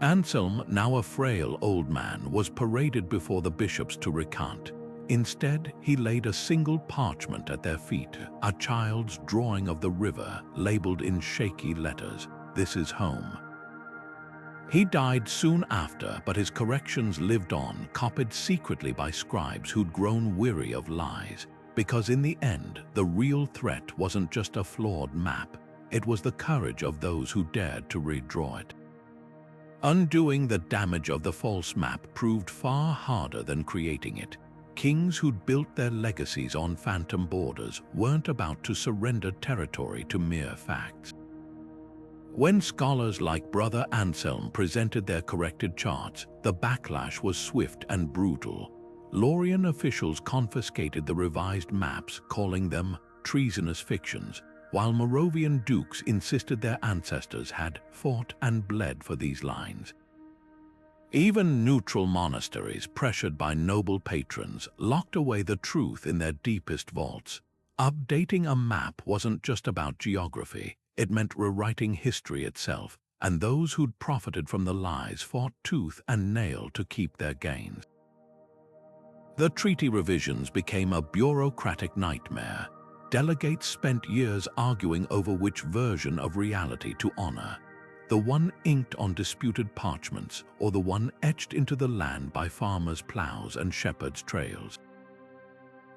Anselm, now a frail old man, was paraded before the bishops to recant. Instead, he laid a single parchment at their feet, a child's drawing of the river, labeled in shaky letters, "This is home." He died soon after, but his corrections lived on, copied secretly by scribes who'd grown weary of lies. Because in the end, the real threat wasn't just a flawed map, it was the courage of those who dared to redraw it. Undoing the damage of the false map proved far harder than creating it. Kings who'd built their legacies on phantom borders weren't about to surrender territory to mere facts. When scholars like Brother Anselm presented their corrected charts, the backlash was swift and brutal. Lorian officials confiscated the revised maps, calling them treasonous fictions, while Moravian dukes insisted their ancestors had fought and bled for these lines. Even neutral monasteries, pressured by noble patrons, locked away the truth in their deepest vaults. Updating a map wasn't just about geography, It meant rewriting history itself, and those who'd profited from the lies fought tooth and nail to keep their gains. The treaty revisions became a bureaucratic nightmare. Delegates spent years arguing over which version of reality to honor, the one inked on disputed parchments or the one etched into the land by farmers' plows and shepherds' trails.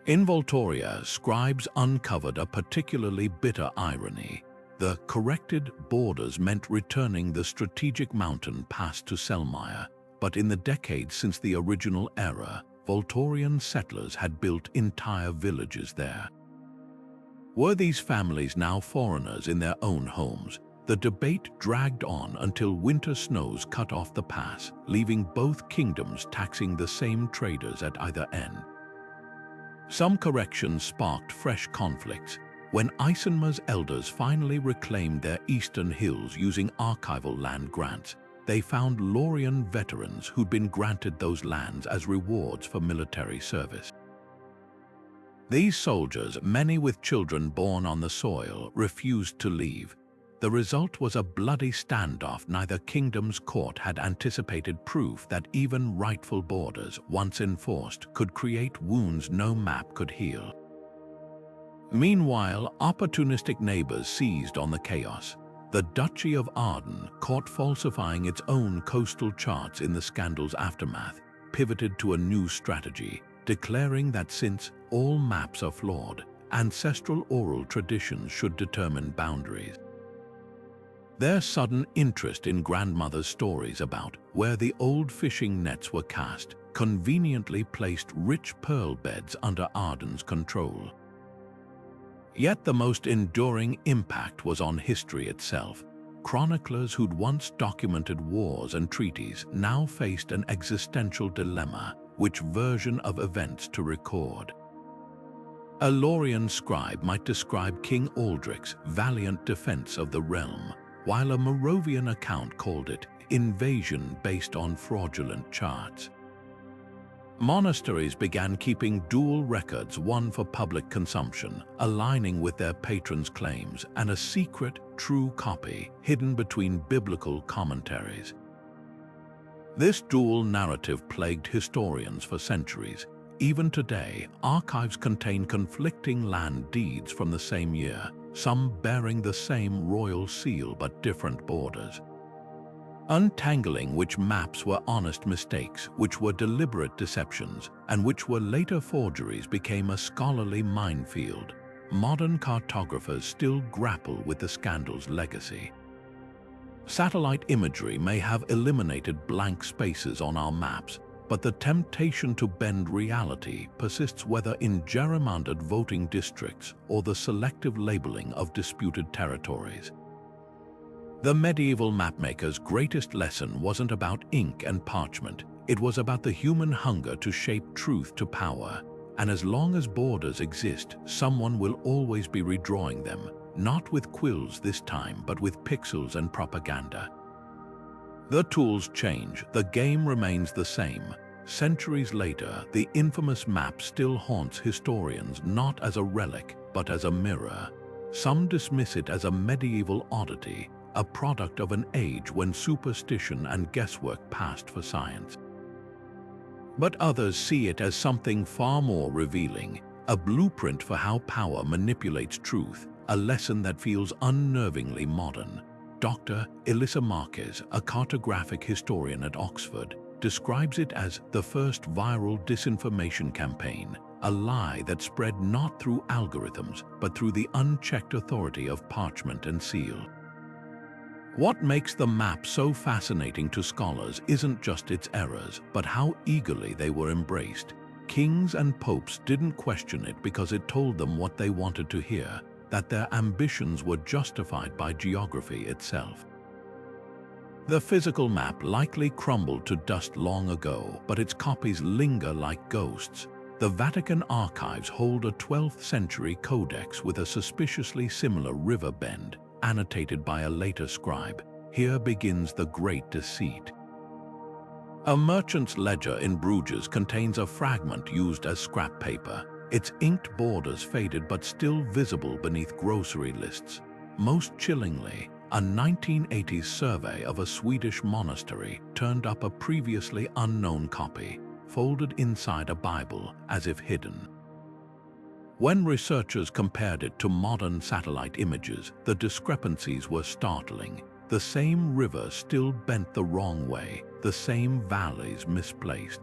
In Voltoria, scribes uncovered a particularly bitter irony. The corrected borders meant returning the strategic mountain pass to Selmire, but in the decades since the original era, Voltorian settlers had built entire villages there. Were these families now foreigners in their own homes? The debate dragged on until winter snows cut off the pass, leaving both kingdoms taxing the same traders at either end. Some corrections sparked fresh conflicts. When Eisenmer's elders finally reclaimed their eastern hills using archival land grants, they found Lorian veterans who'd been granted those lands as rewards for military service. These soldiers, many with children born on the soil, refused to leave. The result was a bloody standoff. Neither kingdom's court had anticipated proof that even rightful borders, once enforced, could create wounds no map could heal. Meanwhile, opportunistic neighbors seized on the chaos. The Duchy of Arden, caught falsifying its own coastal charts in the scandal's aftermath, pivoted to a new strategy, declaring that since all maps are flawed, ancestral oral traditions should determine boundaries. Their sudden interest in grandmothers' stories about where the old fishing nets were cast conveniently placed rich pearl beds under Arden's control. Yet the most enduring impact was on history itself. Chroniclers who'd once documented wars and treaties now faced an existential dilemma: which version of events to record. A Lorian scribe might describe King Aldric's valiant defense of the realm, while a Moravian account called it invasion based on fraudulent charts. Monasteries began keeping dual records, one for public consumption, aligning with their patrons' claims, and a secret, true copy hidden between biblical commentaries. This dual narrative plagued historians for centuries. Even today, archives contain conflicting land deeds from the same year, some bearing the same royal seal but different borders. Untangling which maps were honest mistakes, which were deliberate deceptions, and which were later forgeries became a scholarly minefield. Modern cartographers still grapple with the scandal's legacy. Satellite imagery may have eliminated blank spaces on our maps, but the temptation to bend reality persists, whether in gerrymandered voting districts or the selective labeling of disputed territories. The medieval mapmaker's greatest lesson wasn't about ink and parchment. It was about the human hunger to shape truth to power. And as long as borders exist, someone will always be redrawing them, not with quills this time, but with pixels and propaganda. The tools change, the game remains the same. Centuries later, the infamous map still haunts historians, not as a relic, but as a mirror. Some dismiss it as a medieval oddity, a product of an age when superstition and guesswork passed for science. But others see it as something far more revealing, a blueprint for how power manipulates truth, a lesson that feels unnervingly modern. Dr. Elissa Marquez, a cartographic historian at Oxford, describes it as the first viral disinformation campaign, a lie that spread not through algorithms, but through the unchecked authority of parchment and seal. What makes the map so fascinating to scholars isn't just its errors, but how eagerly they were embraced. Kings and popes didn't question it because it told them what they wanted to hear, that their ambitions were justified by geography itself. The physical map likely crumbled to dust long ago, but its copies linger like ghosts. The Vatican archives hold a 12th century codex with a suspiciously similar river bend, annotated by a later scribe. Here begins the great deceit. A merchant's ledger in Bruges contains a fragment used as scrap paper, its inked borders faded but still visible beneath grocery lists. Most chillingly, a 1980s survey of a Swedish monastery turned up a previously unknown copy, folded inside a Bible as if hidden. When researchers compared it to modern satellite images, the discrepancies were startling. The same river still bent the wrong way, the same valleys misplaced.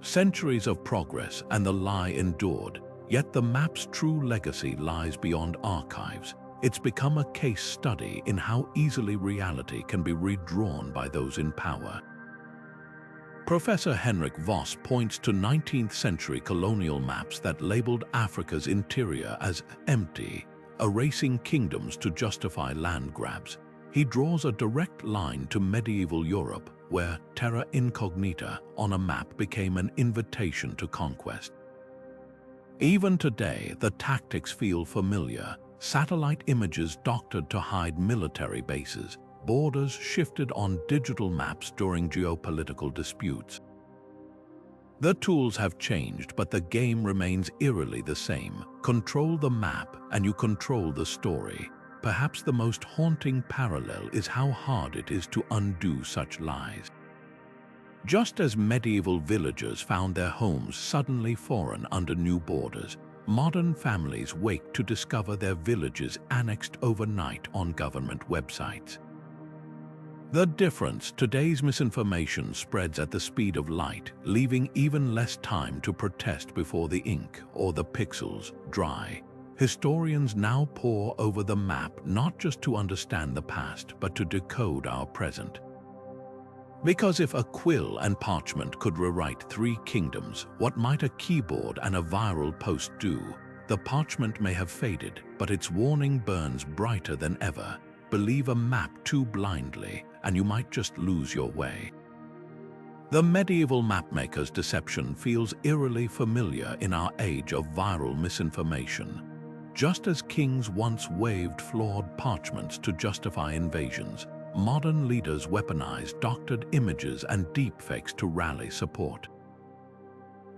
Centuries of progress and the lie endured, yet the map's true legacy lies beyond archives. It's become a case study in how easily reality can be redrawn by those in power. Professor Henrik Voss points to 19th century colonial maps that labeled Africa's interior as empty, erasing kingdoms to justify land grabs. He draws a direct line to medieval Europe, where terra incognita on a map became an invitation to conquest. Even today, the tactics feel familiar. Satellite images doctored to hide military bases, borders shifted on digital maps during geopolitical disputes. The tools have changed, but the game remains eerily the same. Control the map and you control the story. Perhaps the most haunting parallel is how hard it is to undo such lies. Just as medieval villagers found their homes suddenly foreign under new borders, modern families wake to discover their villages annexed overnight on government websites. The difference: today's misinformation spreads at the speed of light, leaving even less time to protest before the ink or the pixels dry. Historians now pore over the map not just to understand the past, but to decode our present. Because if a quill and parchment could rewrite 3 kingdoms, what might a keyboard and a viral post do? The parchment may have faded, but its warning burns brighter than ever. Believe a map too blindly, and you might just lose your way. The medieval mapmaker's deception feels eerily familiar in our age of viral misinformation. Just as kings once waved flawed parchments to justify invasions, modern leaders weaponize doctored images and deepfakes to rally support.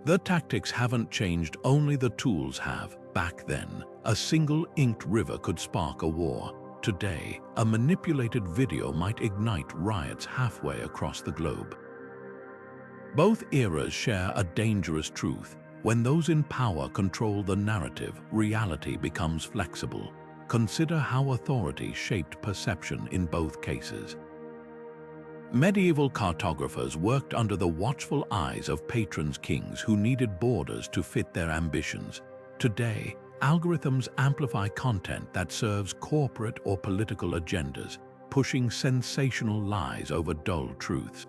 The tactics haven't changed, only the tools have. Back then, a single inked river could spark a war. Today, a manipulated video might ignite riots halfway across the globe. Both eras share a dangerous truth. When those in power control the narrative, reality becomes flexible. Consider how authority shaped perception in both cases. Medieval cartographers worked under the watchful eyes of patron kings who needed borders to fit their ambitions. Today, algorithms amplify content that serves corporate or political agendas, pushing sensational lies over dull truths.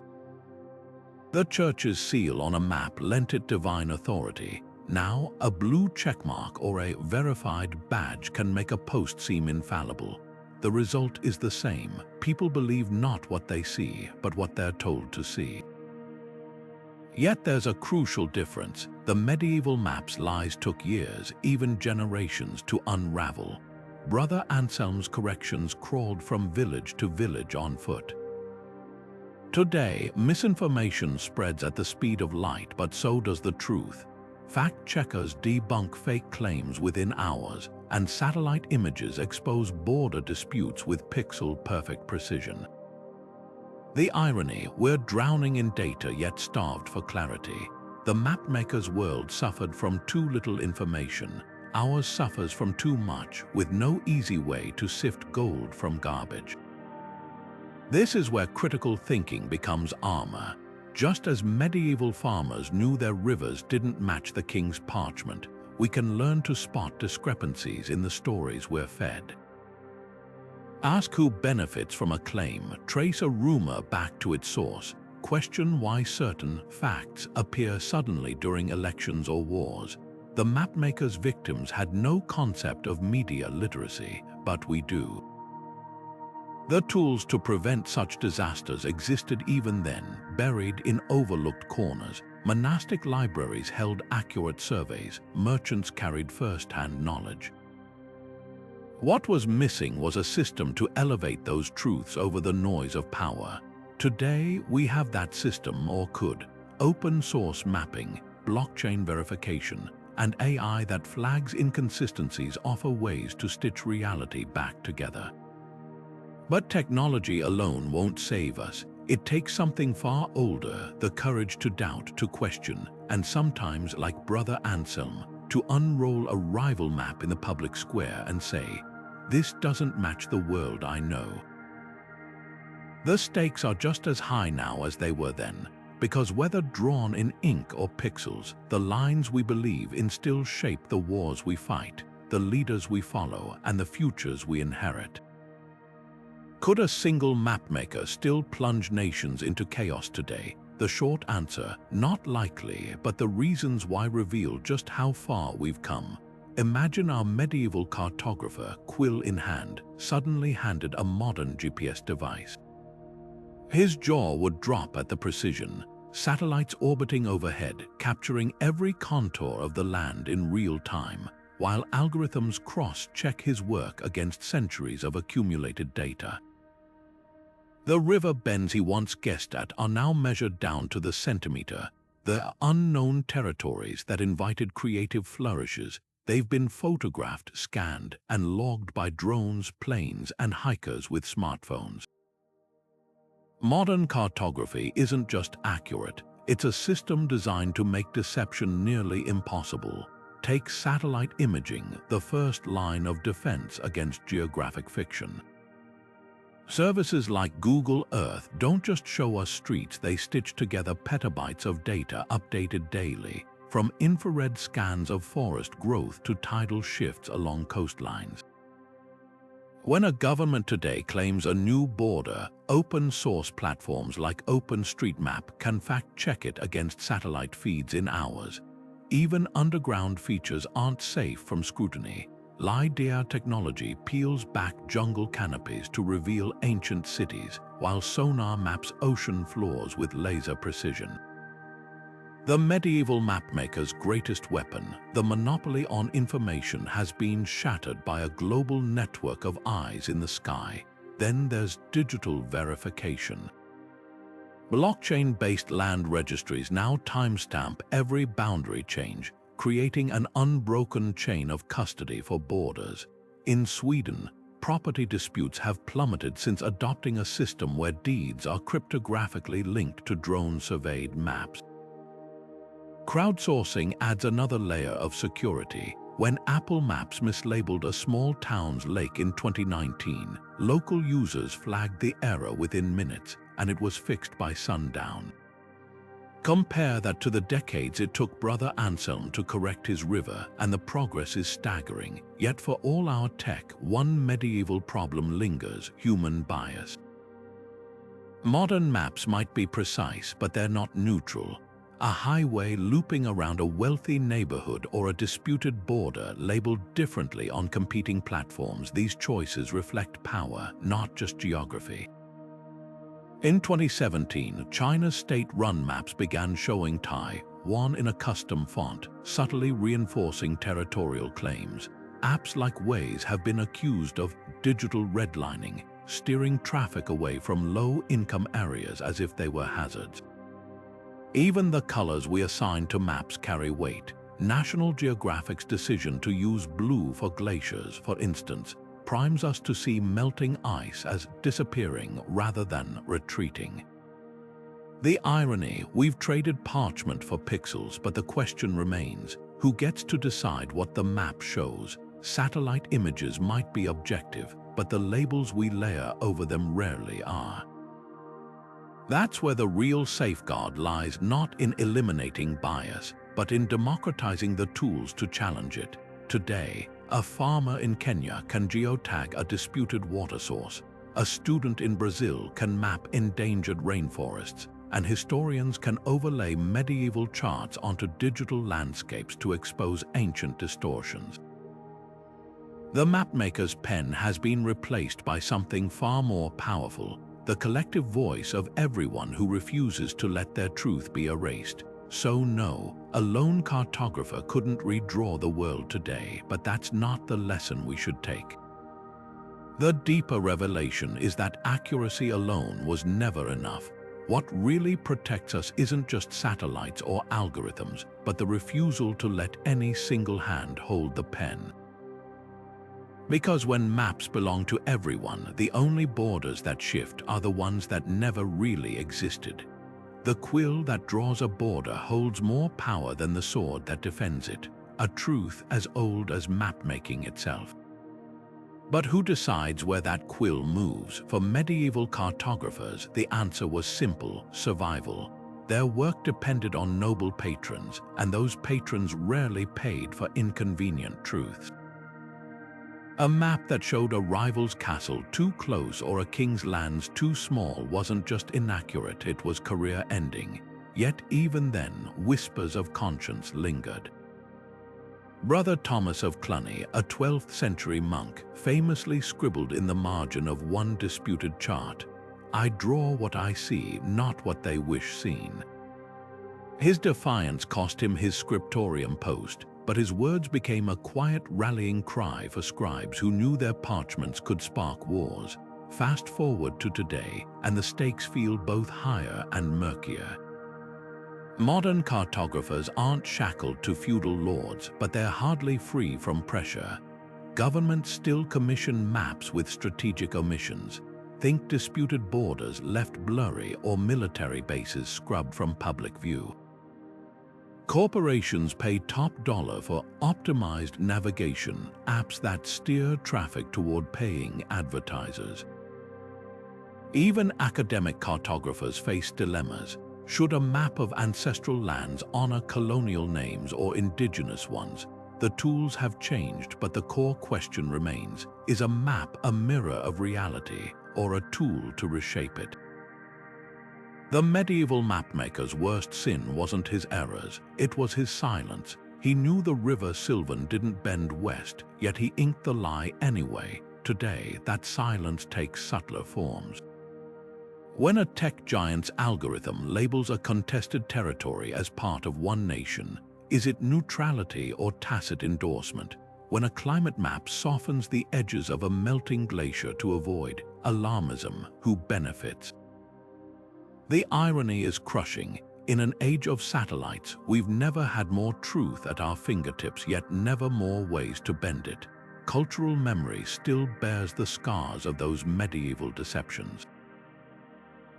The church's seal on a map lent it divine authority. Now, a blue checkmark or a verified badge can make a post seem infallible. The result is the same. People believe not what they see, but what they're told to see. Yet there's a crucial difference. The medieval map's lies took years, even generations, to unravel. Brother Anselm's corrections crawled from village to village on foot. Today, misinformation spreads at the speed of light, but so does the truth. Fact-checkers debunk fake claims within hours, and satellite images expose border disputes with pixel-perfect precision. The irony: we're drowning in data yet starved for clarity. The mapmaker's world suffered from too little information. Ours suffers from too much, with no easy way to sift gold from garbage. This is where critical thinking becomes armor. Just as medieval farmers knew their rivers didn't match the king's parchment, we can learn to spot discrepancies in the stories we're fed. Ask who benefits from a claim, trace a rumor back to its source, question why certain facts appear suddenly during elections or wars. The mapmaker's victims had no concept of media literacy, but we do. The tools to prevent such disasters existed even then, buried in overlooked corners. Monastic libraries held accurate surveys, merchants carried first-hand knowledge. What was missing was a system to elevate those truths over the noise of power. Today, we have that system, or could. Open source mapping, blockchain verification, and AI that flags inconsistencies offer ways to stitch reality back together. But technology alone won't save us. It takes something far older, the courage to doubt, to question, and sometimes, like Brother Anselm, to unroll a rival map in the public square and say, "This doesn't match the world I know." The stakes are just as high now as they were then, because whether drawn in ink or pixels, the lines we believe in still shape the wars we fight, the leaders we follow, and the futures we inherit. Could a single mapmaker still plunge nations into chaos today? The short answer, not likely, but the reasons why reveal just how far we've come. Imagine our medieval cartographer, quill in hand, suddenly handed a modern GPS device. His jaw would drop at the precision, satellites orbiting overhead, capturing every contour of the land in real time, while algorithms cross-check his work against centuries of accumulated data. The river bends he once guessed at are now measured down to the centimeter. The unknown territories that invited creative flourishes, they've been photographed, scanned, and logged by drones, planes, and hikers with smartphones. Modern cartography isn't just accurate, it's a system designed to make deception nearly impossible. Take satellite imaging, the first line of defense against geographic fiction. Services like Google Earth don't just show us streets, they stitch together petabytes of data updated daily, from infrared scans of forest growth to tidal shifts along coastlines. When a government today claims a new border, open-source platforms like OpenStreetMap can fact-check it against satellite feeds in hours. Even underground features aren't safe from scrutiny. LiDAR technology peels back jungle canopies to reveal ancient cities, while sonar maps ocean floors with laser precision. The medieval mapmaker's greatest weapon, the monopoly on information, has been shattered by a global network of eyes in the sky. Then there's digital verification. Blockchain-based land registries now timestamp every boundary change, creating an unbroken chain of custody for borders. In Sweden, property disputes have plummeted since adopting a system where deeds are cryptographically linked to drone-surveyed maps. Crowdsourcing adds another layer of security. When Apple Maps mislabeled a small town's lake in 2019, local users flagged the error within minutes, and it was fixed by sundown. Compare that to the decades it took Brother Anselm to correct his river, and the progress is staggering. Yet for all our tech, one medieval problem lingers: human bias. Modern maps might be precise, but they're not neutral. A highway looping around a wealthy neighborhood or a disputed border labeled differently on competing platforms, these choices reflect power, not just geography. In 2017, China's state-run maps began showing Taiwan in a custom font, subtly reinforcing territorial claims. Apps like Waze have been accused of digital redlining, steering traffic away from low-income areas as if they were hazards. Even the colors we assign to maps carry weight. National Geographic's decision to use blue for glaciers, for instance, primes us to see melting ice as disappearing rather than retreating. The irony: we've traded parchment for pixels, but the question remains: who gets to decide what the map shows? Satellite images might be objective, but the labels we layer over them rarely are. That's where the real safeguard lies, not in eliminating bias, but in democratizing the tools to challenge it. Today, a farmer in Kenya can geotag a disputed water source, a student in Brazil can map endangered rainforests, and historians can overlay medieval charts onto digital landscapes to expose ancient distortions. The mapmaker's pen has been replaced by something far more powerful: the collective voice of everyone who refuses to let their truth be erased. So no, a lone cartographer couldn't redraw the world today, but that's not the lesson we should take. The deeper revelation is that accuracy alone was never enough. What really protects us isn't just satellites or algorithms, but the refusal to let any single hand hold the pen. Because when maps belong to everyone, the only borders that shift are the ones that never really existed. The quill that draws a border holds more power than the sword that defends it, a truth as old as mapmaking itself. But who decides where that quill moves? For medieval cartographers, the answer was simple: survival. Their work depended on noble patrons, and those patrons rarely paid for inconvenient truths. A map that showed a rival's castle too close or a king's lands too small wasn't just inaccurate, it was career-ending. Yet even then, whispers of conscience lingered. Brother Thomas of Cluny, a 12th-century monk, famously scribbled in the margin of one disputed chart, "I draw what I see, not what they wish seen." His defiance cost him his scriptorium post, but his words became a quiet rallying cry for scribes who knew their parchments could spark wars. Fast forward to today, and the stakes feel both higher and murkier. Modern cartographers aren't shackled to feudal lords, but they're hardly free from pressure. Governments still commission maps with strategic omissions. Think disputed borders left blurry or military bases scrubbed from public view. Corporations pay top dollar for optimized navigation, apps that steer traffic toward paying advertisers. Even academic cartographers face dilemmas. Should a map of ancestral lands honor colonial names or indigenous ones? The tools have changed, but the core question remains: is a map a mirror of reality or a tool to reshape it? The medieval mapmaker's worst sin wasn't his errors, it was his silence. He knew the river Sylvan didn't bend west, yet he inked the lie anyway. Today, that silence takes subtler forms. When a tech giant's algorithm labels a contested territory as part of one nation, is it neutrality or tacit endorsement? When a climate map softens the edges of a melting glacier to avoid alarmism, who benefits? The irony is crushing. In an age of satellites, we've never had more truth at our fingertips, yet never more ways to bend it. Cultural memory still bears the scars of those medieval deceptions.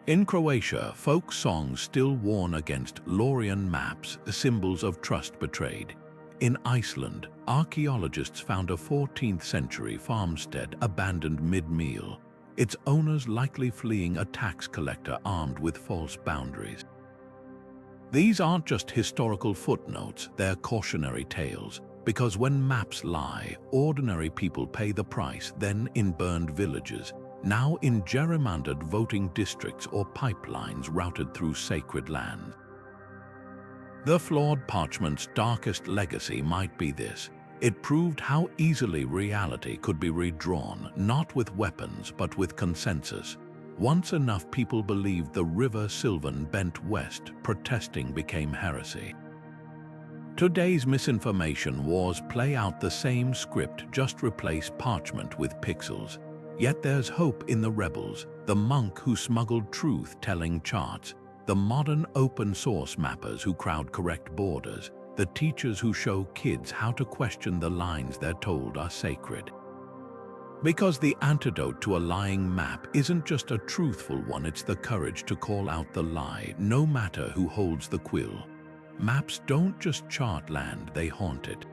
In Croatia, folk songs still warn against Lorian maps, symbols of trust betrayed. In Iceland, archaeologists found a 14th-century farmstead abandoned mid-meal, its owners likely fleeing a tax collector armed with false boundaries. These aren't just historical footnotes, they're cautionary tales, because when maps lie, ordinary people pay the price, then in burned villages, now in gerrymandered voting districts or pipelines routed through sacred land. The flawed parchment's darkest legacy might be this: it proved how easily reality could be redrawn, not with weapons but with consensus. Once enough people believed the river Sylvan bent west, protesting became heresy. Today's misinformation wars play out the same script, just replace parchment with pixels. Yet there's hope in the rebels, the monk who smuggled truth-telling charts, the modern open-source mappers who crowd-correct borders, the teachers who show kids how to question the lines they're told are sacred. Because the antidote to a lying map isn't just a truthful one, it's the courage to call out the lie, no matter who holds the quill. Maps don't just chart land, they haunt it.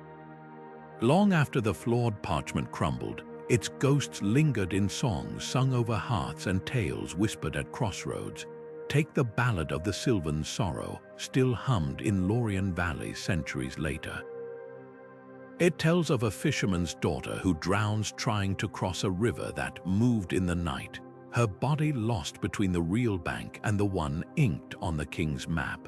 Long after the flawed parchment crumbled, its ghosts lingered in songs sung over hearths and tales whispered at crossroads. Take the ballad of the Sylvan sorrow, still hummed in Lorian valleys centuries later. It tells of a fisherman's daughter who drowns trying to cross a river that moved in the night, her body lost between the real bank and the one inked on the king's map.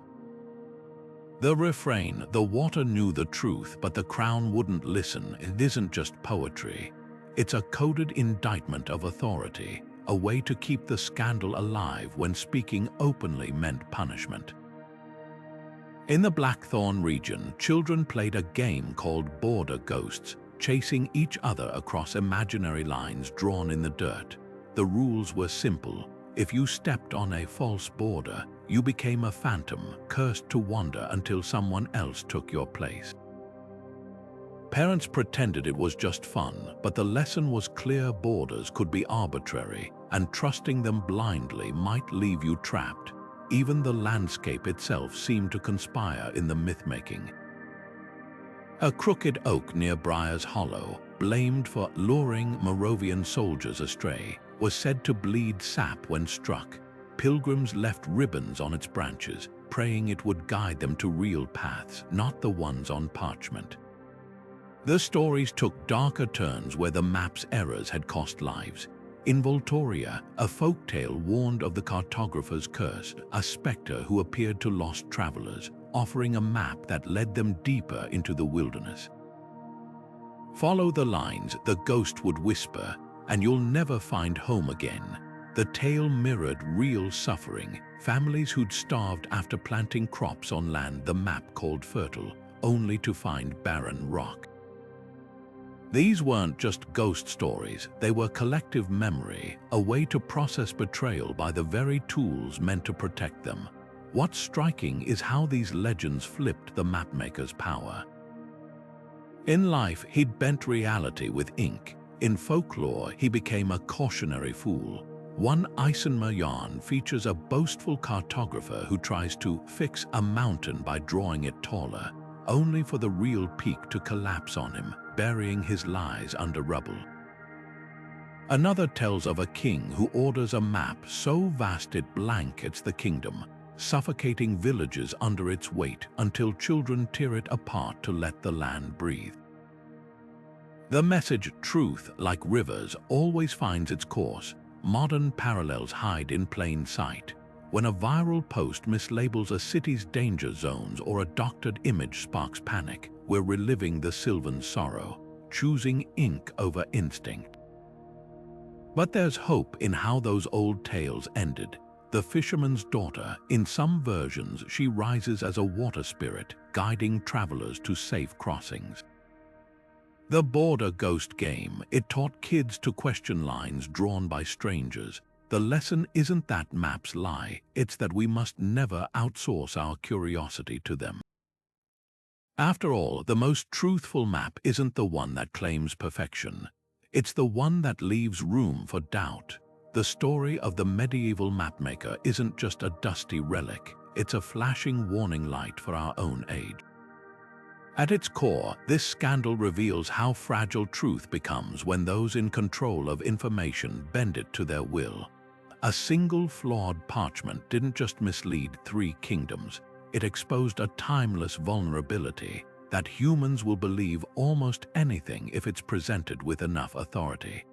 The refrain, "The water knew the truth, but the crown wouldn't listen," it isn't just poetry. It's a coded indictment of authority, a way to keep the scandal alive when speaking openly meant punishment. In the Blackthorn region, children played a game called Border Ghosts, chasing each other across imaginary lines drawn in the dirt. The rules were simple: If you stepped on a false border, you became a phantom, cursed to wander until someone else took your place. Parents pretended it was just fun, but the lesson was clear: borders could be arbitrary, and trusting them blindly might leave you trapped. Even the landscape itself seemed to conspire in the myth-making. A crooked oak near Briar's Hollow, blamed for luring Moravian soldiers astray, was said to bleed sap when struck. Pilgrims left ribbons on its branches, praying it would guide them to real paths, not the ones on parchment. The stories took darker turns where the map's errors had cost lives. In Voltoria, a folktale warned of the Cartographer's curse, a spectre who appeared to lost travelers, offering a map that led them deeper into the wilderness. "Follow the lines," the ghost would whisper, "and you'll never find home again." The tale mirrored real suffering, families who'd starved after planting crops on land the map called fertile, only to find barren rock. These weren't just ghost stories, they were collective memory, a way to process betrayal by the very tools meant to protect them. What's striking is how these legends flipped the mapmaker's power. In life, he'd bent reality with ink. In folklore, he became a cautionary fool. One Eisenmer yarn features a boastful cartographer who tries to fix a mountain by drawing it taller, only for the real peak to collapse on him, burying his lies under rubble. Another tells of a king who orders a map so vast it blankets the kingdom, suffocating villages under its weight until children tear it apart to let the land breathe. The message, truth, like rivers, always finds its course. Modern parallels hide in plain sight. When a viral post mislabels a city's danger zones or a doctored image sparks panic, we're reliving the Sylvan sorrow, choosing ink over instinct. But there's hope in how those old tales ended. The fisherman's daughter, in some versions, she rises as a water spirit, guiding travelers to safe crossings. The border ghost game, it taught kids to question lines drawn by strangers. The lesson isn't that maps lie, it's that we must never outsource our curiosity to them. After all, the most truthful map isn't the one that claims perfection. It's the one that leaves room for doubt. The story of the medieval mapmaker isn't just a dusty relic, it's a flashing warning light for our own age. At its core, this scandal reveals how fragile truth becomes when those in control of information bend it to their will. A single flawed parchment didn't just mislead 3 kingdoms, it exposed a timeless vulnerability that humans will believe almost anything if it's presented with enough authority.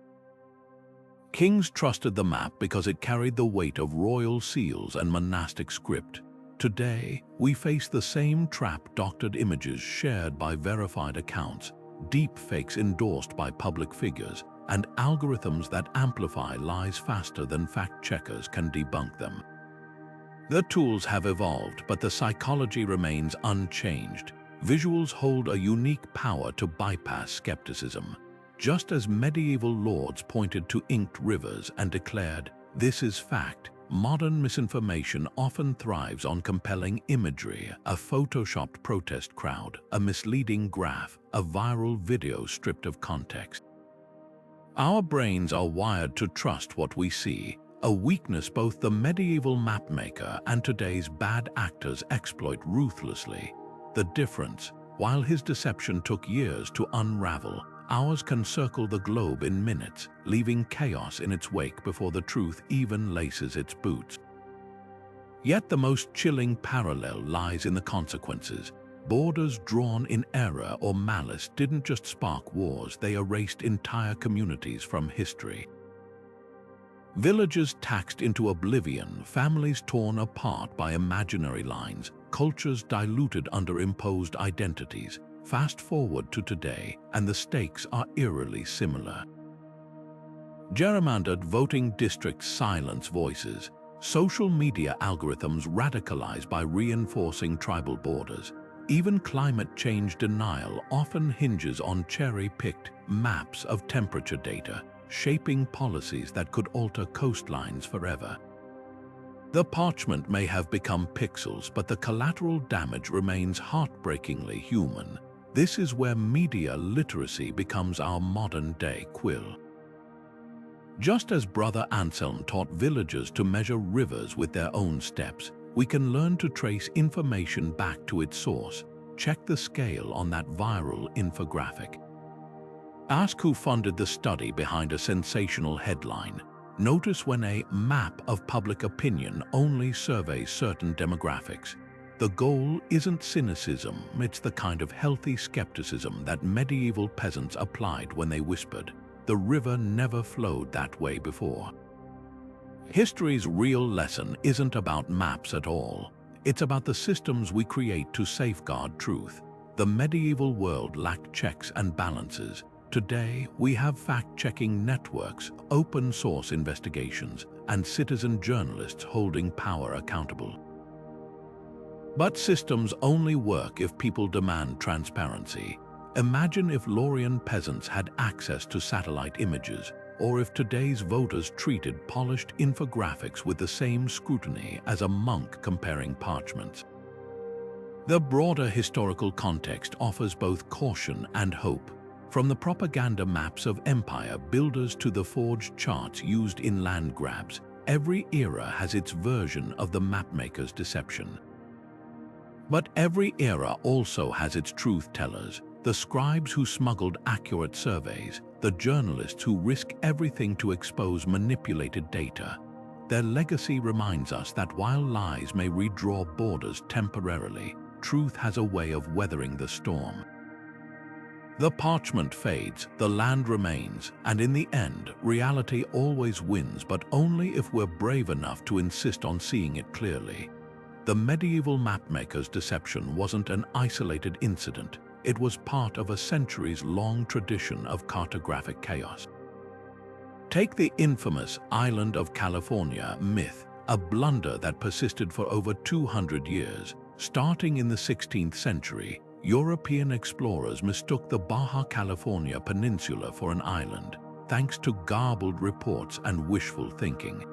Kings trusted the map because it carried the weight of royal seals and monastic script. Today, we face the same trap: doctored images shared by verified accounts, deep fakes endorsed by public figures, and algorithms that amplify lies faster than fact-checkers can debunk them. The tools have evolved, but the psychology remains unchanged. Visuals hold a unique power to bypass skepticism. Just as medieval lords pointed to inked rivers and declared, "This is fact," modern misinformation often thrives on compelling imagery: a photoshopped protest crowd, a misleading graph, a viral video stripped of context. Our brains are wired to trust what we see, a weakness both the medieval mapmaker and today's bad actors exploit ruthlessly. The difference, while his deception took years to unravel, ours can circle the globe in minutes, leaving chaos in its wake before the truth even laces its boots. Yet the most chilling parallel lies in the consequences. Borders drawn in error or malice didn't just spark wars, they erased entire communities from history. Villages taxed into oblivion, families torn apart by imaginary lines, cultures diluted under imposed identities. Fast forward to today, and the stakes are eerily similar. Gerrymandered voting districts silence voices. Social media algorithms radicalize by reinforcing tribal borders. Even climate change denial often hinges on cherry-picked maps of temperature data, shaping policies that could alter coastlines forever. The parchment may have become pixels, but the collateral damage remains heartbreakingly human. This is where media literacy becomes our modern-day quill. Just as Brother Anselm taught villagers to measure rivers with their own steps, we can learn to trace information back to its source. Check the scale on that viral infographic. Ask who funded the study behind a sensational headline. Notice when a map of public opinion only surveys certain demographics. The goal isn't cynicism, it's the kind of healthy skepticism that medieval peasants applied when they whispered, "The river never flowed that way before." History's real lesson isn't about maps at all. It's about the systems we create to safeguard truth. The medieval world lacked checks and balances. Today, we have fact-checking networks, open-source investigations, and citizen journalists holding power accountable. But systems only work if people demand transparency. Imagine if Lorian peasants had access to satellite images, or if today's voters treated polished infographics with the same scrutiny as a monk comparing parchments. The broader historical context offers both caution and hope. From the propaganda maps of empire builders to the forged charts used in land grabs, every era has its version of the mapmaker's deception. But every era also has its truth-tellers, the scribes who smuggled accurate surveys, the journalists who risk everything to expose manipulated data. Their legacy reminds us that while lies may redraw borders temporarily, truth has a way of weathering the storm. The parchment fades, the land remains, and in the end, reality always wins, but only if we're brave enough to insist on seeing it clearly. The medieval mapmaker's deception wasn't an isolated incident. It was part of a centuries-long tradition of cartographic chaos. Take the infamous Island of California myth, a blunder that persisted for over 200 years. Starting in the 16th century, European explorers mistook the Baja California Peninsula for an island, thanks to garbled reports and wishful thinking.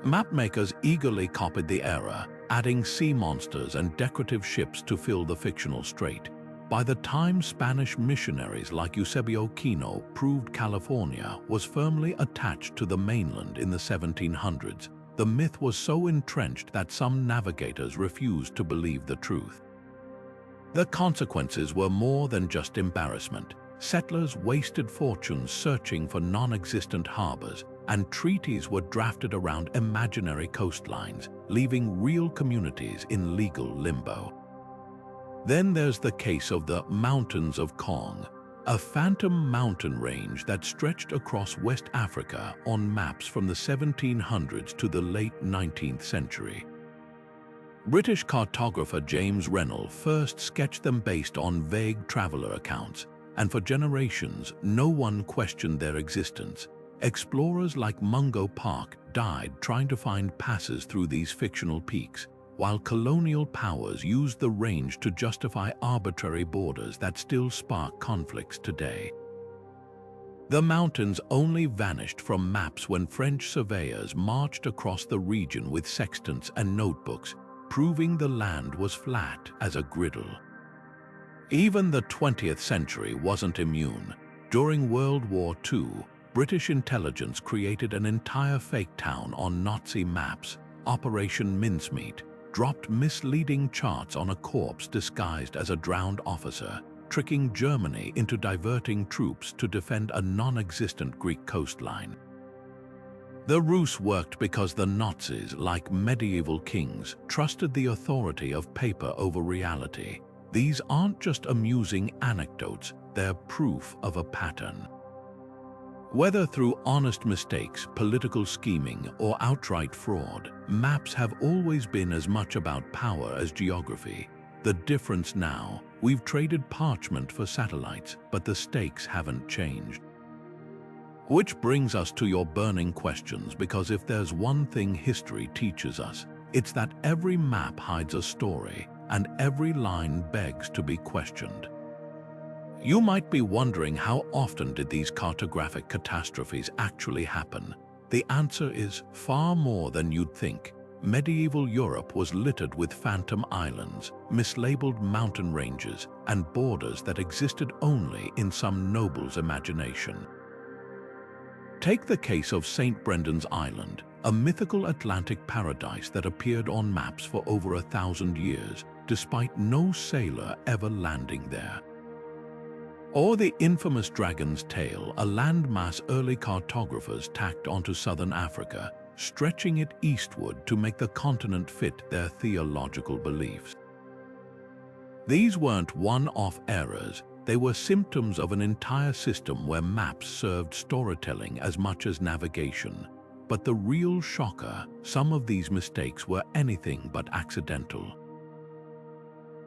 Mapmakers eagerly copied the error, adding sea monsters and decorative ships to fill the fictional strait. By the time Spanish missionaries like Eusebio Kino proved California was firmly attached to the mainland in the 1700s, the myth was so entrenched that some navigators refused to believe the truth. The consequences were more than just embarrassment. Settlers wasted fortunes searching for non-existent harbors, and treaties were drafted around imaginary coastlines, leaving real communities in legal limbo. Then there's the case of the Mountains of Kong, a phantom mountain range that stretched across West Africa on maps from the 1700s to the late 19th century. British cartographer James Rennell first sketched them based on vague traveler accounts, and for generations, no one questioned their existence. Explorers like Mungo Park died trying to find passes through these fictional peaks, while colonial powers used the range to justify arbitrary borders that still spark conflicts today. The mountains only vanished from maps when French surveyors marched across the region with sextants and notebooks, proving the land was flat as a griddle. Even the 20th century wasn't immune. During World War II, British intelligence created an entire fake town on Nazi maps. Operation Mincemeat dropped misleading charts on a corpse disguised as a drowned officer, tricking Germany into diverting troops to defend a non-existent Greek coastline. The ruse worked because the Nazis, like medieval kings, trusted the authority of paper over reality. These aren't just amusing anecdotes, they're proof of a pattern. Whether through honest mistakes, political scheming, or outright fraud, maps have always been as much about power as geography. The difference now, we've traded parchment for satellites, but the stakes haven't changed. Which brings us to your burning questions, because if there's one thing history teaches us, it's that every map hides a story, and every line begs to be questioned. You might be wondering, how often did these cartographic catastrophes actually happen? The answer is far more than you'd think. Medieval Europe was littered with phantom islands, mislabeled mountain ranges, and borders that existed only in some noble's imagination. Take the case of St. Brendan's Island, a mythical Atlantic paradise that appeared on maps for over 1,000 years, despite no sailor ever landing there. Or the infamous Dragon's Tail, a landmass early cartographers tacked onto southern Africa, stretching it eastward to make the continent fit their theological beliefs. These weren't one-off errors, they were symptoms of an entire system where maps served storytelling as much as navigation. But the real shocker, some of these mistakes were anything but accidental.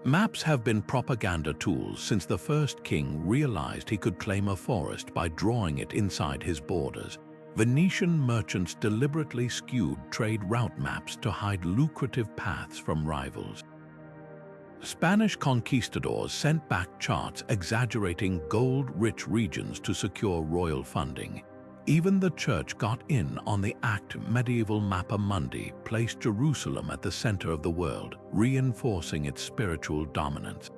Maps have been propaganda tools since the first king realized he could claim a forest by drawing it inside his borders. Venetian merchants deliberately skewed trade route maps to hide lucrative paths from rivals. Spanish conquistadors sent back charts exaggerating gold-rich regions to secure royal funding. Even the church got in on the act. Medieval Mappa Mundi placed Jerusalem at the center of the world, reinforcing its spiritual dominance.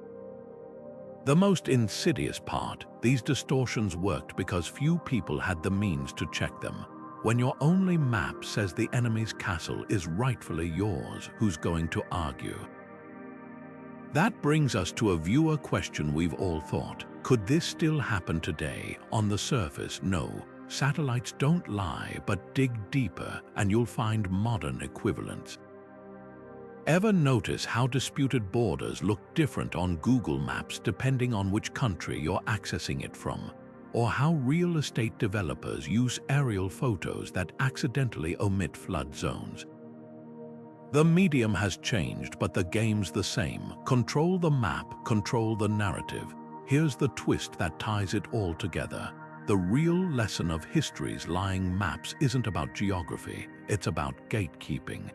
The most insidious part, these distortions worked because few people had the means to check them. When your only map says the enemy's castle is rightfully yours, who's going to argue? That brings us to a viewer question we've all thought. Could this still happen today? On the surface, no. Satellites don't lie, but dig deeper and you'll find modern equivalents. Ever notice how disputed borders look different on Google Maps depending on which country you're accessing it from? Or how real estate developers use aerial photos that accidentally omit flood zones? The medium has changed, but the game's the same. Control the map, control the narrative. Here's the twist that ties it all together. The real lesson of history's lying maps isn't about geography, it's about gatekeeping.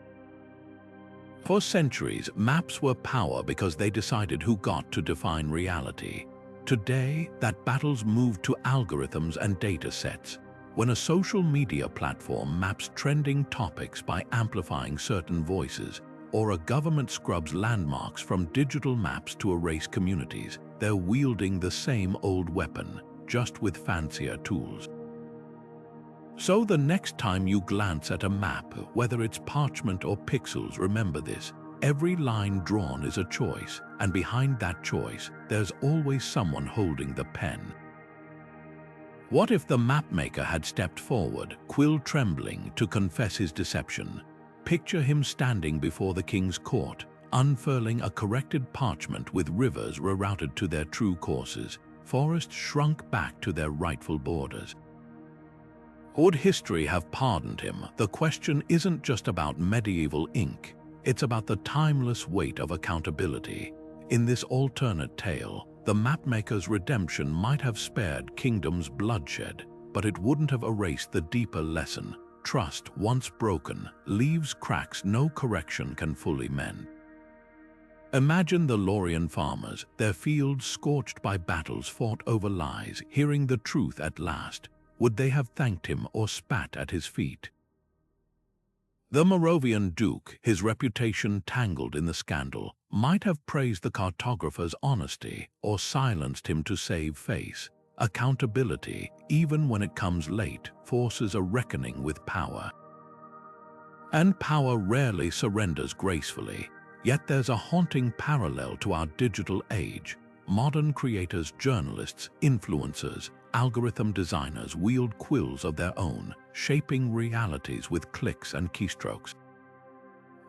For centuries, maps were power because they decided who got to define reality. Today, that battle's moved to algorithms and data sets. When a social media platform maps trending topics by amplifying certain voices, or a government scrubs landmarks from digital maps to erase communities, they're wielding the same old weapon, just with fancier tools. So the next time you glance at a map, whether it's parchment or pixels, remember this: every line drawn is a choice, and behind that choice, there's always someone holding the pen. What if the mapmaker had stepped forward, quill trembling, to confess his deception? Picture him standing before the king's court, unfurling a corrected parchment with rivers rerouted to their true courses, forests shrunk back to their rightful borders. Would history have pardoned him? The question isn't just about medieval ink, it's about the timeless weight of accountability. In this alternate tale, the mapmaker's redemption might have spared kingdoms bloodshed, but it wouldn't have erased the deeper lesson. Trust, once broken, leaves cracks no correction can fully mend. Imagine the Lorian farmers, their fields scorched by battles fought over lies, hearing the truth at last. Would they have thanked him or spat at his feet? The Moravian duke, his reputation tangled in the scandal, might have praised the cartographer's honesty or silenced him to save face. Accountability, even when it comes late, forces a reckoning with power. And power rarely surrenders gracefully. Yet there's a haunting parallel to our digital age. Modern creators, journalists, influencers, algorithm designers wield quills of their own, shaping realities with clicks and keystrokes.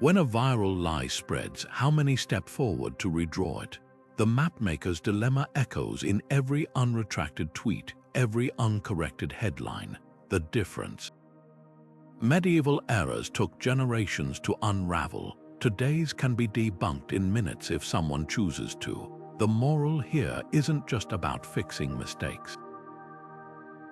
When a viral lie spreads, how many step forward to redraw it? The mapmaker's dilemma echoes in every unretracted tweet, every uncorrected headline. The difference. Medieval errors took generations to unravel. Today's can be debunked in minutes if someone chooses to. The moral here isn't just about fixing mistakes.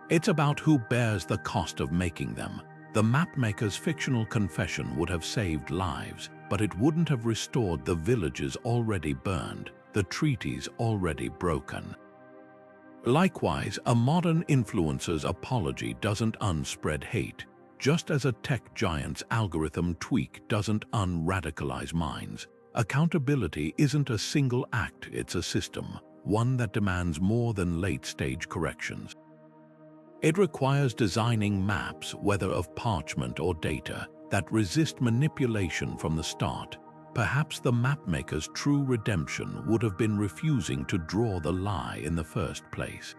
It's about who bears the cost of making them. The mapmaker's fictional confession would have saved lives, but it wouldn't have restored the villages already burned, the treaties already broken. Likewise, a modern influencer's apology doesn't unspread hate. Just as a tech giant's algorithm tweak doesn't unradicalize minds, accountability isn't a single act, it's a system, one that demands more than late-stage corrections. It requires designing maps, whether of parchment or data, that resist manipulation from the start. Perhaps the mapmaker's true redemption would have been refusing to draw the lie in the first place.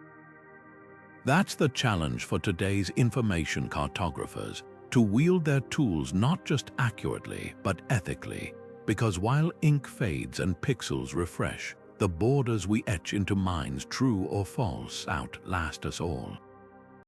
That's the challenge for today's information cartographers, to wield their tools not just accurately, but ethically, because while ink fades and pixels refresh, the borders we etch into minds, true or false, outlast us all.